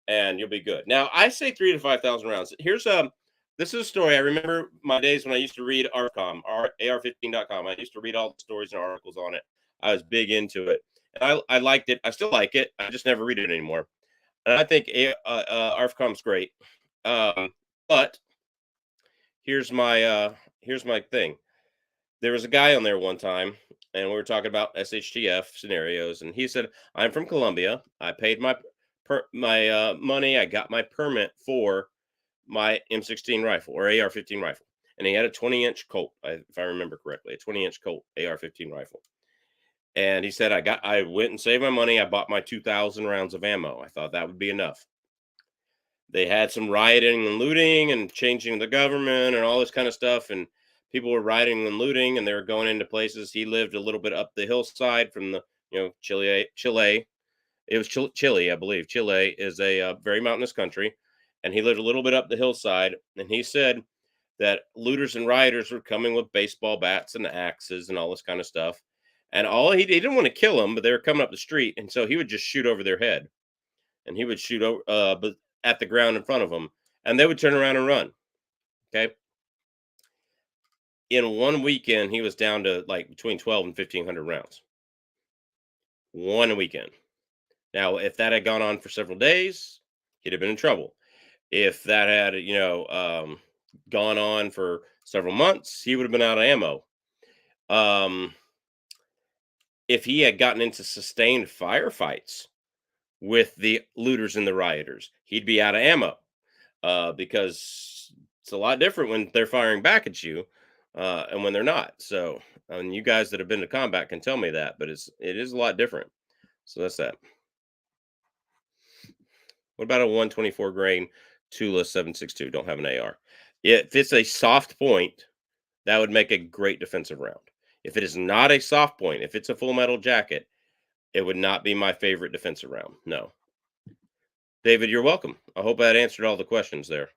and you'll be good. Now I say 3 to 5,000 rounds. This is a story. I remember my days when I used to read ARCOM, AR15.com. I used to read all the stories and articles on it. I was big into it. And I liked it. I still like it. I just never read it anymore. And I think ARCOM's great. But here's my thing. There was a guy on there one time, and we were talking about SHTF scenarios, and he said, "I'm from Colombia. I paid my money. I got my permit for my M16 rifle or AR-15 rifle, and he had a 20-inch Colt, if I remember correctly, a 20-inch Colt AR-15 rifle." And he said, I went and saved my money. I bought my 2,000 rounds of ammo. I thought that would be enough. They had some rioting and looting and changing the government and all this kind of stuff. And people were rioting and looting, and they were going into places. He lived a little bit up the hillside from Chile. It was Chile, I believe. Chile is a very mountainous country. And he lived a little bit up the hillside. And he said that looters and rioters were coming with baseball bats and axes and all this kind of stuff. And he didn't want to kill them, but they were coming up the street. And so he would just shoot over their head, and he would shoot over, but at the ground in front of them, and they would turn around and run. Okay. In one weekend, he was down to like between 12 and 1,500 rounds. One weekend. Now, if that had gone on for several days, he'd have been in trouble. If that had, gone on for several months, he would have been out of ammo. If he had gotten into sustained firefights with the looters and the rioters, he'd be out of ammo, because it's a lot different when they're firing back at you, and when they're not. So, and you guys that have been to combat can tell me that, but it is a lot different. So that's that. What about a 124 grain Tula 7.62? Don't have an AR. If it's a soft point, that would make a great defensive round. If it is not a soft point, if it's a full metal jacket, it would not be my favorite defensive round. No. David, you're welcome. I hope that answered all the questions there.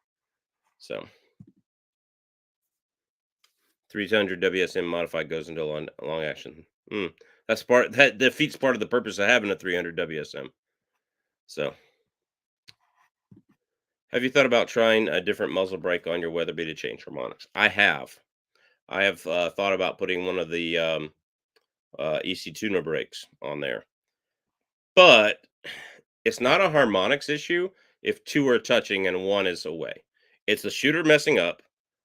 So 300 WSM modified goes into long action. That defeats part of the purpose of having a 300 WSM. So, have you thought about trying a different muzzle brake on your Weatherby to change harmonics? I have. I have thought about putting one of the EC tuner brakes on there, but it's not a harmonics issue if two are touching and one is away. It's the shooter messing up,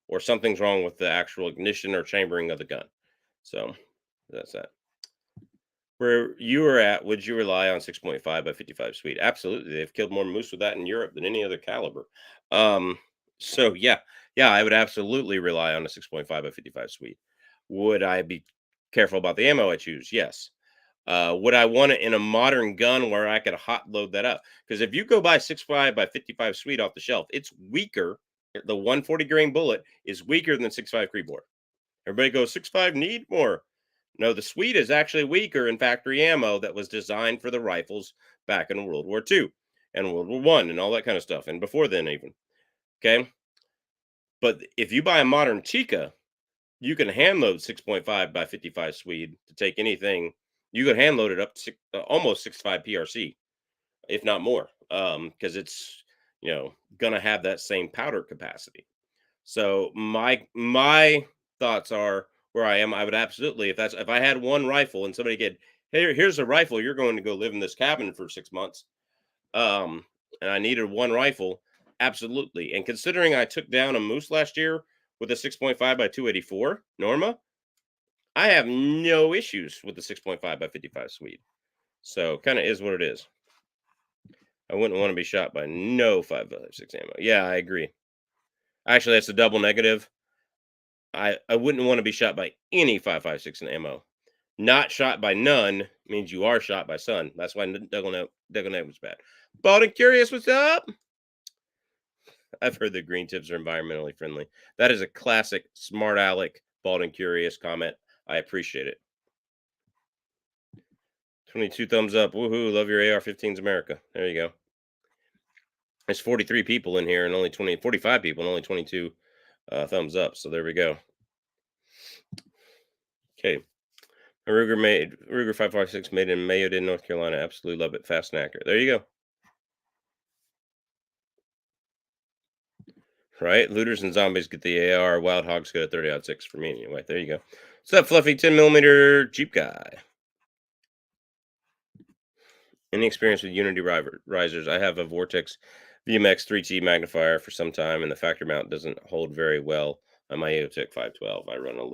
or something's wrong with the actual ignition or chambering of the gun. So that's that. Where you were at, would you rely on 6.5 by 55 Sweet? Absolutely. They've killed more moose with that in Europe than any other caliber. So yeah, I would absolutely rely on a 6.5 by 55 Sweet. Would I be careful about the ammo I choose? Yes. Would I want it in a modern gun where I could hot load that up? Because if you go buy 6.5 by 55 Sweet off the shelf, it's weaker. The 140 grain bullet is weaker than 6.5 Creedmoor. Everybody goes 6.5 need more. No, the Sweet is actually weaker in factory ammo that was designed for the rifles back in World War II and World War I and all that kind of stuff, and before then even. Okay, but if you buy a modern Chica, you can hand load 6.5 by 55 Swede to take anything. You can hand load it up to almost 6.5 PRC, if not more, because it's gonna have that same powder capacity. So my thoughts are, where I am, I would absolutely, if I had one rifle and somebody get, here's a rifle, you're going to go live in this cabin for 6 months, and I needed one rifle, absolutely. And considering I took down a moose last year with a 6.5 by 284 Norma, I have no issues with the 6.5 by 55 Swede. So kind of is what it is. I wouldn't want to be shot by no 5.56 ammo. Yeah, I agree. Actually, that's a double negative. I wouldn't want to be shot by any 5.56 in ammo. Not shot by none means you are shot by some. That's why double negative was bad. Bald and Curious, what's up? I've heard the green tips are environmentally friendly. That is a classic smart aleck Bald and Curious comment. I appreciate it. 22 thumbs up. Woohoo. Love your AR-15s, America. There you go. There's 43 people in here and only 45 people and only 22 thumbs up. So there we go. Okay. Ruger 556 made in Mayodan, North Carolina. Absolutely love it. Fast and accurate. There you go. Right? Looters and zombies get the AR. Wild hogs go to 30-06 for me anyway. There you go. What's up, Fluffy 10mm Jeep guy? Any experience with Unity risers? I have a Vortex VMX 3T magnifier for some time, and the factory mount doesn't hold very well on my EOTech 512. I run a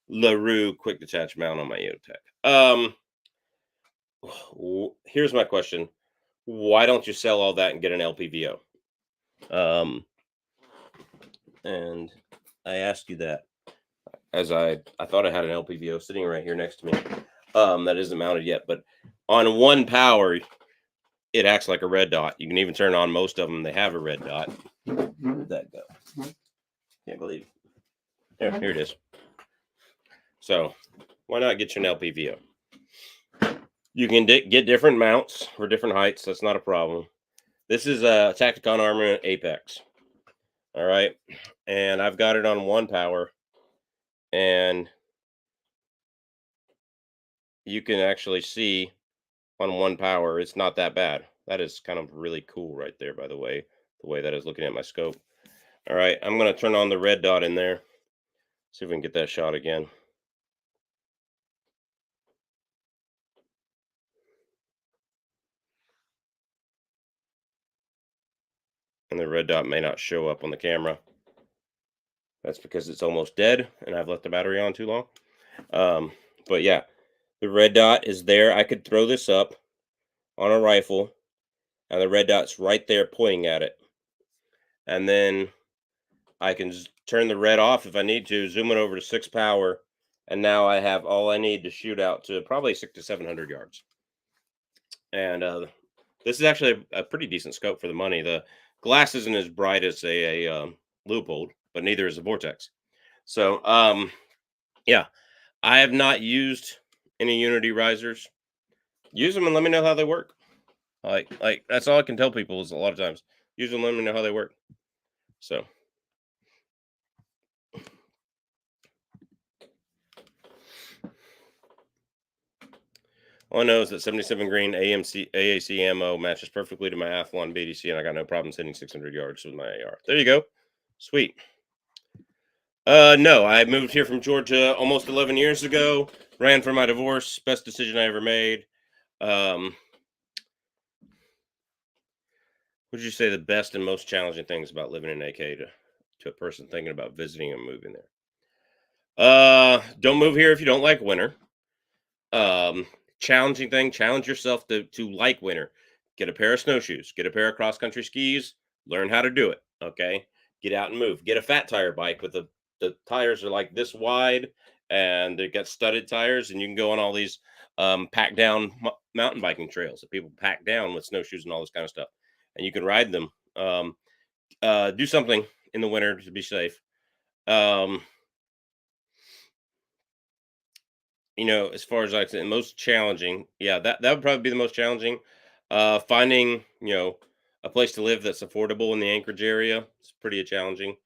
LaRue quick detach mount on my EOTech. Here's my question: why don't you sell all that and get an LPVO? And I ask you that as I thought I had an LPVO sitting right here next to me. That isn't mounted yet, but on one power, it acts like a red dot. You can even turn on most of them; they have a red dot. Where'd that go? Can't believe it. Here it is. So why not get you an LPVO? You can get different mounts for different heights. That's not a problem. This is a Tacticon Armor Apex. All right. And I've got it on one power. And you can actually see on one power, it's not that bad. That is kind of really cool right there, by the way that is looking at my scope. All right. I'm going to turn on the red dot in there. See if we can get that shot again. And the red dot may not show up on the camera. That's because it's almost dead and I've left the battery on too long. But yeah, the red dot is there. I could throw this up on a rifle and the red dot's right there pointing at it. And then I can turn the red off if I need to, zoom it over to 6 power. And now I have all I need to shoot out to probably 600 to 700 yards. And this is actually a pretty decent scope for the money. The glass isn't as bright as a Leupold, but neither is a Vortex. So, yeah, I have not used any Unity risers. Use them and let me know how they work. Like that's all I can tell people is a lot of times use them, let me know how they work. So. All I know is that 77 grain AAC ammo matches perfectly to my Athlon BDC, and I got no problems hitting 600 yards with my AR. There you go. Sweet. No, I moved here from Georgia almost 11 years ago. Ran for my divorce. Best decision I ever made. What would you say the best and most challenging things about living in AK to a person thinking about visiting and moving there? Don't move here if you don't like winter. Challenging thing, challenge yourself to like winter. Get a pair of snowshoes, get a pair of cross country skis, learn how to do it. Okay. Get out and move. Get a fat tire bike with the tires are like this wide and they got studded tires, and you can go on all these packed down mountain biking trails that people pack down with snowshoes and all this kind of stuff. And you can ride them. Do something in the winter to be safe. As far as I said, most challenging, yeah, that would probably be the most challenging. Finding, a place to live that's affordable in the Anchorage area, it's pretty challenging.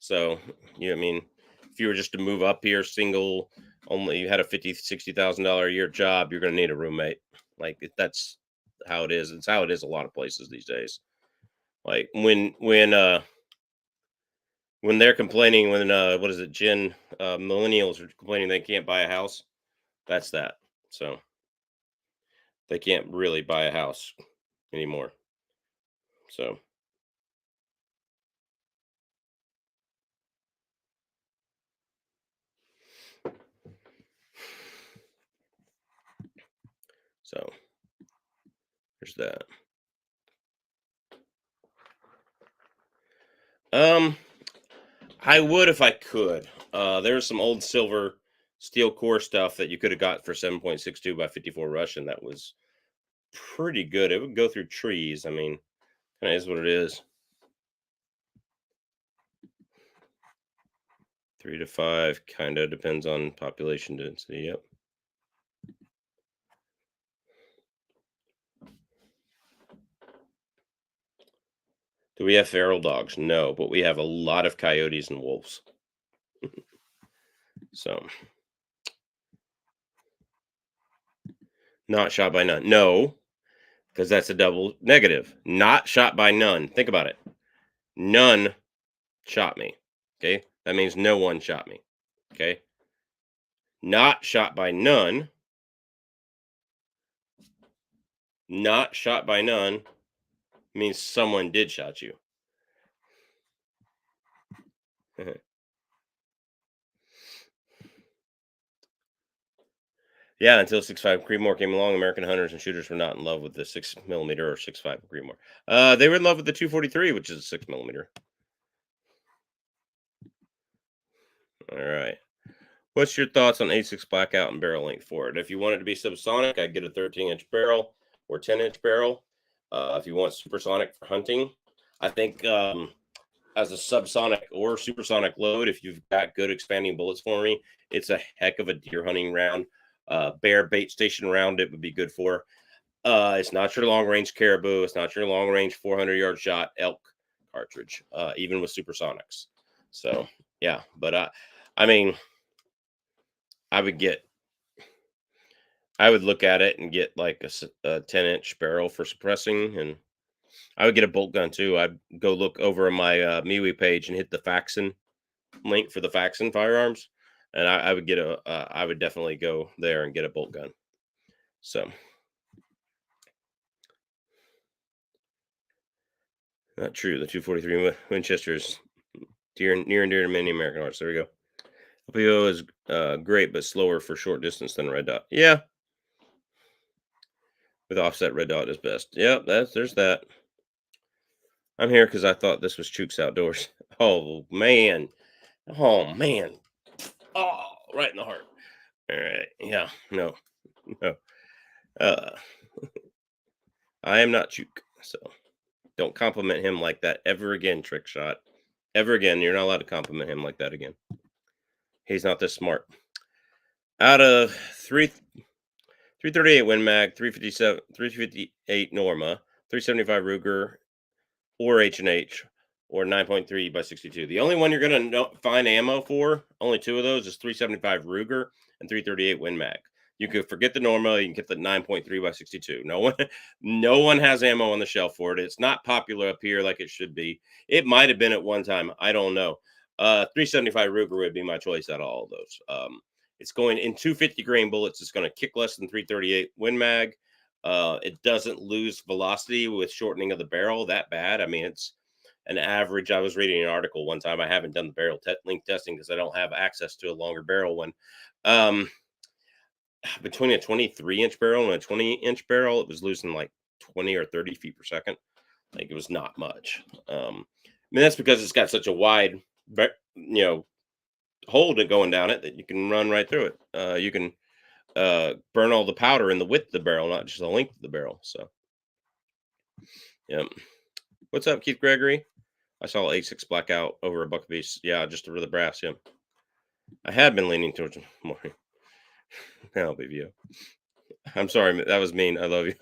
So, I mean, if you were just to move up here single, only you had a $50,000-$60,000 a year job, you're going to need a roommate. Like that's how it is. It's how it is a lot of places these days. Like when they're complaining, what is it, millennials are complaining they can't buy a house. That's that. So they can't really buy a house anymore. So there's that. I would if I could. There's some old silver steel core stuff that you could have got for 7.62 by 54 Russian that was pretty good. It would go through trees. I mean, kind of is what it is. 3 to 5 kind of depends on population density. Yep. Do we have feral dogs? No, but we have a lot of coyotes and wolves. So, not shot by none. No, because that's a double negative. Not shot by none. Think about it. None shot me. Okay. That means no one shot me. Okay. Not shot by none. Not shot by none means someone did shot you. Yeah, until 6.5 Creedmoor came along, American hunters and shooters were not in love with the 6mm or 6.5 Creedmoor. They were in love with the 243, which is a 6mm. All right. What's your thoughts on A6 blackout and barrel length for it? If you want it to be subsonic, I'd get a 13-inch barrel or 10-inch barrel. If you want supersonic for hunting, I think as a subsonic or supersonic load, if you've got good expanding bullets for me, it's a heck of a deer hunting round. Bear bait station round, it would be good for. It's not your long range caribou. It's not your long range 400-yard shot elk cartridge, even with supersonics. So yeah, but I mean, I would look at it and get like a 10-inch barrel for suppressing, and I would get a bolt gun too. I'd go look over on my MeWe page and hit the Faxon link for the Faxon firearms, and I would get I would definitely go there and get a bolt gun. So not true. The 243 Winchester is near and dear to many American hearts. There we go. LPO is great, but slower for short distance than Red Dot. Yeah, with offset, Red Dot is best. Yep, there's that. I'm here because I thought this was Chook's Outdoors. Oh man, oh man, oh right in the heart. All right, yeah, no. Uh, I am not Chook, so don't compliment him like that ever again. Trick shot, ever again. You're not allowed to compliment him like that again. He's not this smart. Out of 338 Win Mag, 358 Norma, 375 Ruger, or H&H, or 9.3 by 62. The only one you're going to find ammo for, only two of those, is 375 Ruger and 338 Win Mag. You could forget the Norma, you can get the 9.3 by 62. No one has ammo on the shelf for it. It's not popular up here like it should be. It might have been at one time. I don't know. 375 Ruger would be my choice out of all of those. It's going in 250 grain bullets. It's going to kick less than 338 Win Mag. It doesn't lose velocity with shortening of the barrel that bad. I mean, it's an average. I was reading an article one time. I haven't done the barrel length testing because I don't have access to a longer barrel one. Between a 23-inch barrel and a 20-inch barrel, it was losing like 20 or 30 feet per second. Like it was not much. I mean, that's because it's got such a wide, hole going down it that you can run right through it. You can burn all the powder in the width of the barrel, not just the length of the barrel. So, yeah. What's up, Keith Gregory? I saw A6 blackout over a buck apiece. Yeah, just over the brass. Yeah, I had been leaning towards more. I'll be you. I'm sorry, that was mean. I love you.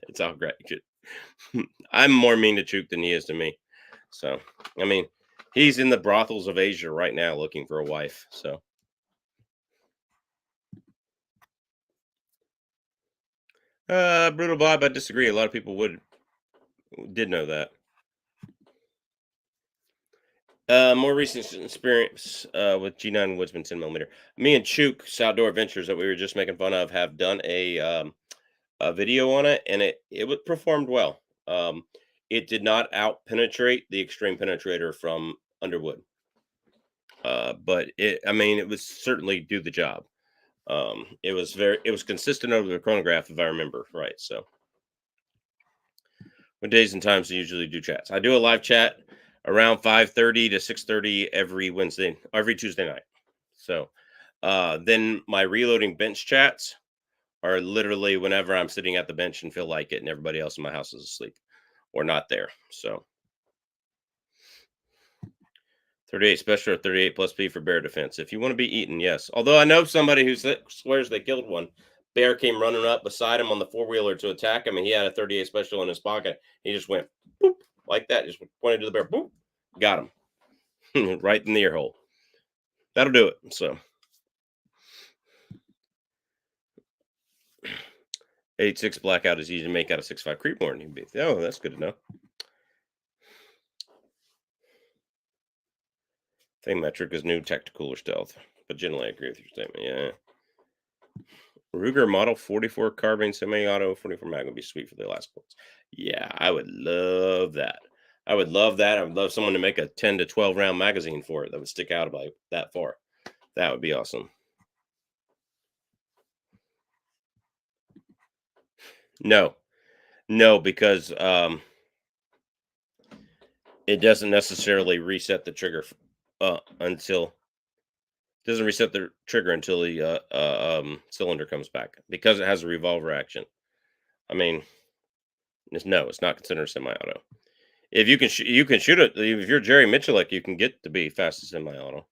It's all great. I'm more mean to Chook than he is to me. So, I mean, he's in the brothels of Asia right now looking for a wife. So, Brutal Bob, I disagree. A lot of people did know that. More recent experience with G9 Woodsman 10mm. Me and Chook Outdoor Adventures that we were just making fun of have done a video on it, and it performed well. It did not out penetrate the Extreme Penetrator from Underwood, but it would certainly do the job. It was consistent over the chronograph, if I remember right. So, what days and times do you usually do chats? I do a live chat around 5:30 to 6:30 every Tuesday night. So, then my reloading bench chats are literally whenever I'm sitting at the bench and feel like it, and everybody else in my house is asleep or not there. So, 38 special or 38 plus P for bear defense. If you want to be eaten, yes. Although I know somebody who swears they killed one. Bear came running up beside him on the four-wheeler to attack him, and he had a 38 special in his pocket. He just went boop like that. Just pointed to the bear. Boop, got him right in the ear hole. That'll do it. So 86 blackout is easy to make out of 6.5 Creepmore. Oh, that's good to know. Same metric as new tactical or stealth, but generally I agree with your statement. Yeah. Ruger Model 44 carbine semi-auto 44 mag would be sweet for the last bullets. Yeah, I would love that. I would love that. I would love someone to make a 10 to 12 round magazine for it that would stick out about that far. That would be awesome. No, because it doesn't necessarily reset the trigger until doesn't reset the trigger until the cylinder comes back because it has a revolver action. I mean, it's not considered semi-auto. If you can, you can shoot it. If you're Jerry Mitchellek, you can get to be fastest semi-auto.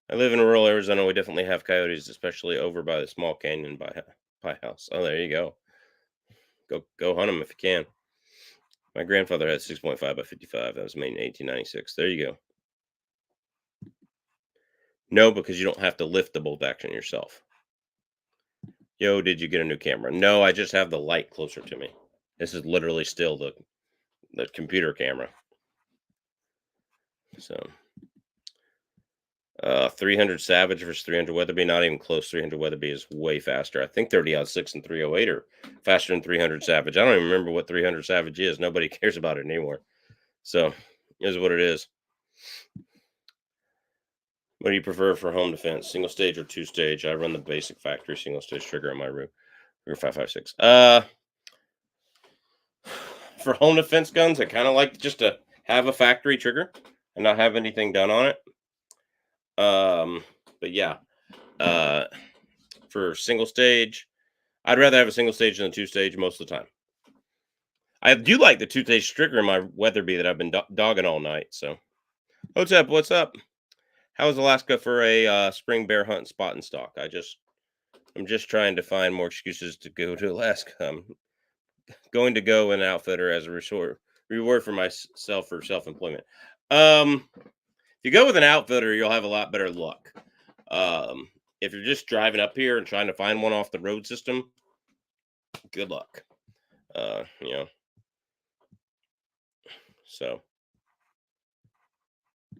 I live in rural Arizona. We definitely have coyotes, especially over by the small canyon by house. Oh, there you go. Go hunt them if you can. My grandfather had 6.5 by 55. That was made in 1896. There you go. No, because you don't have to lift the bolt action yourself. Yo, did you get a new camera? No, I just have the light closer to me. This is literally still the computer camera. So 300 Savage versus 300 Weatherby, not even close. 300 Weatherby is way faster. I think 30-06 and 308 are faster than 300 Savage. I don't even remember what 300 Savage is. Nobody cares about it anymore. So, it is what it is. What do you prefer for home defense? Single stage or two stage? I run the basic factory single stage trigger on my Ruger 5.56. For home defense guns, I kind of like just to have a factory trigger and not have anything done on it. But yeah, for single stage, I'd rather have a single stage than a two stage most of the time. I do like the two stage trigger in my Weatherby that I've been dogging all night. So, what's up? What's up? How's Alaska for a spring bear hunt spot and stalk? I'm just trying to find more excuses to go to Alaska. I'm going to go an outfitter as a reward for myself for self-employment. If you go with an outfitter, you'll have a lot better luck. If you're just driving up here and trying to find one off the road system, good luck. You know. So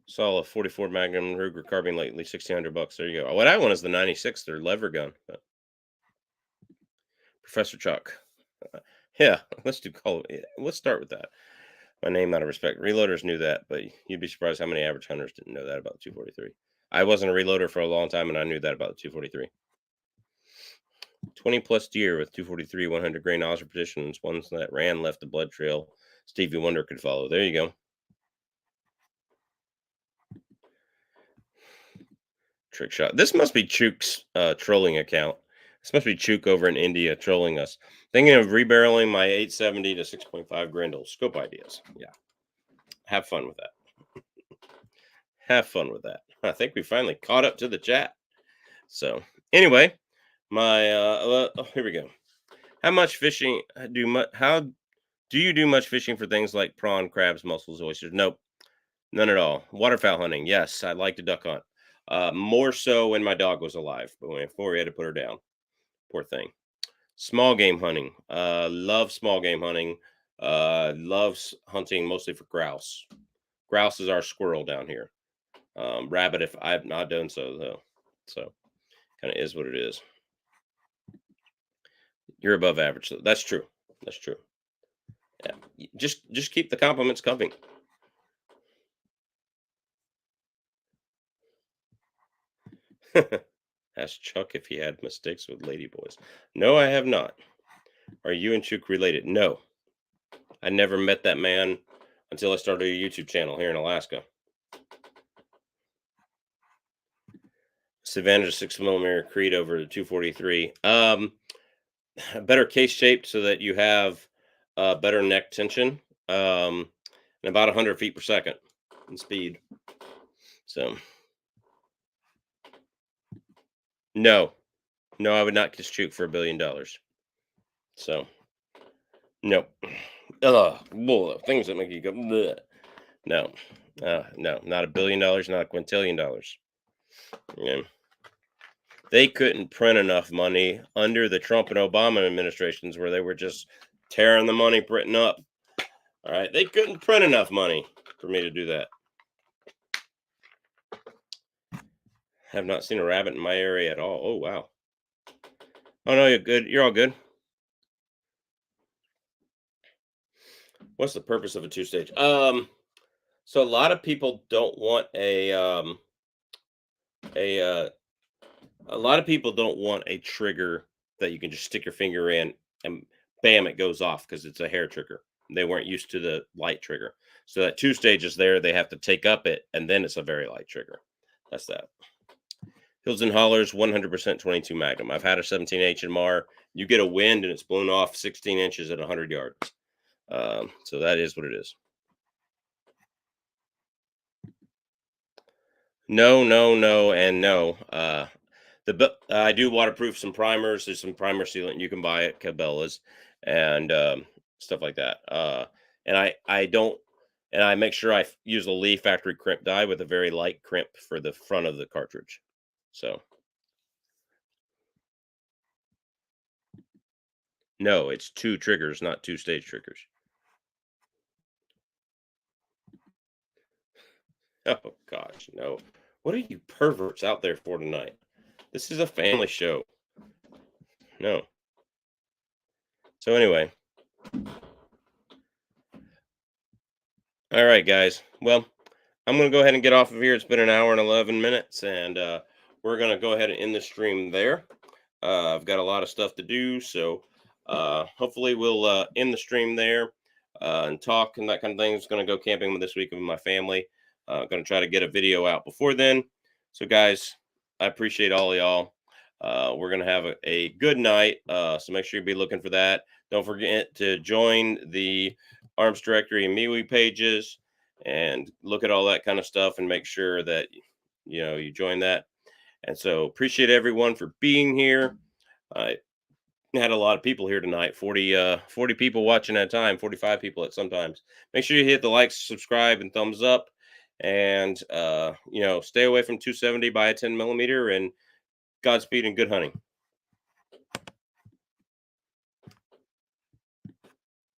saw a 44 Magnum Ruger carbine lately, $1,600. There you go. What I want is the 96, their lever gun. But Professor Chuck. Yeah, let's start with that. My name out of respect. Reloaders knew that, but you'd be surprised how many average hunters didn't know that about the 243. I wasn't a reloader for a long time, and I knew that about the 243. 20 plus deer with 243 100 grain nozzle positions. Ones that ran left the blood trail Stevie Wonder could follow. There you go. Trick shot. This must be Chook's trolling account. This must be Chook over in India trolling us. Thinking of rebarreling my 870 to 6.5 Grendel. Scope ideas. Yeah. Have fun with that. Have fun with that. I think we finally caught up to the chat. So anyway, my here we go. How much fishing how do you do much fishing for things like prawn, crabs, mussels, oysters? Nope. None at all. Waterfowl hunting. Yes, I like to duck hunt. More so when my dog was alive, but before we had to put her down. Poor thing. Small game hunting. Love small game hunting. Loves hunting mostly for grouse. Grouse is our squirrel down here. Rabbit, if I've not done so though. So kind of is what it is. You're above average. So that's true. That's true. Yeah. Just keep the compliments coming. Ask Chuck if he had mistakes with ladyboys. No, I have not. Are you and Chuk related? No. I never met that man until I started a YouTube channel here in Alaska. Savannah 6mm Creed over the 243. Better case shaped so that you have better neck tension. And about 100 feet per second in speed. So no, I would not kiss Chuk for $1 billion. So no, Bull, things that make you go, bleh. No, no, not $1 billion, not $1 quintillion. Yeah. They couldn't print enough money under the Trump and Obama administrations where they were just tearing the money printing up. All right. They couldn't print enough money for me to do that. Have not seen a rabbit in my area at all. Oh, wow. Oh, no, you're good. You're all good. What's the purpose of a two-stage? So a lot of people don't want a a lot of people don't want a trigger that you can just stick your finger in and bam, it goes off because it's a hair trigger. They weren't used to the light trigger. So that two stages there, they have to take up it, and then it's a very light trigger. That's that. Hills and Hollers, 100% 22 Magnum. I've had a 17 HMR. You get a wind and it's blown off 16 inches at 100 yards. So that is what it is. No, no, no, and no. I do waterproof some primers. There's some primer sealant you can buy at Cabela's and stuff like that. And I don't, and I make sure use a Lee factory crimp dye with a very light crimp for the front of the cartridge. So no, it's two triggers, not two stage triggers. Oh gosh, no. What are you perverts out there for tonight? This is a family show. No. So anyway, all right, guys. Well, I'm going to go ahead and get off of here. It's been an hour and 11 minutes, and we're going to go ahead and end the stream there. I've got a lot of stuff to do, so hopefully we'll end the stream there and talk and that kind of thing. I'm going to go camping this week with my family. Going to try to get a video out before then. So, guys, I appreciate all of y'all. We're going to have a good night, so make sure you be looking for that. Don't forget to join the Arms Directory and MeWe pages and look at all that kind of stuff and make sure that you join that. And so appreciate everyone for being here. I had a lot of people here tonight, 40 people watching at a time, 45 people at sometimes. Make sure you hit the like, subscribe, and thumbs up, and stay away from 270 by a 10 millimeter, and Godspeed and good hunting.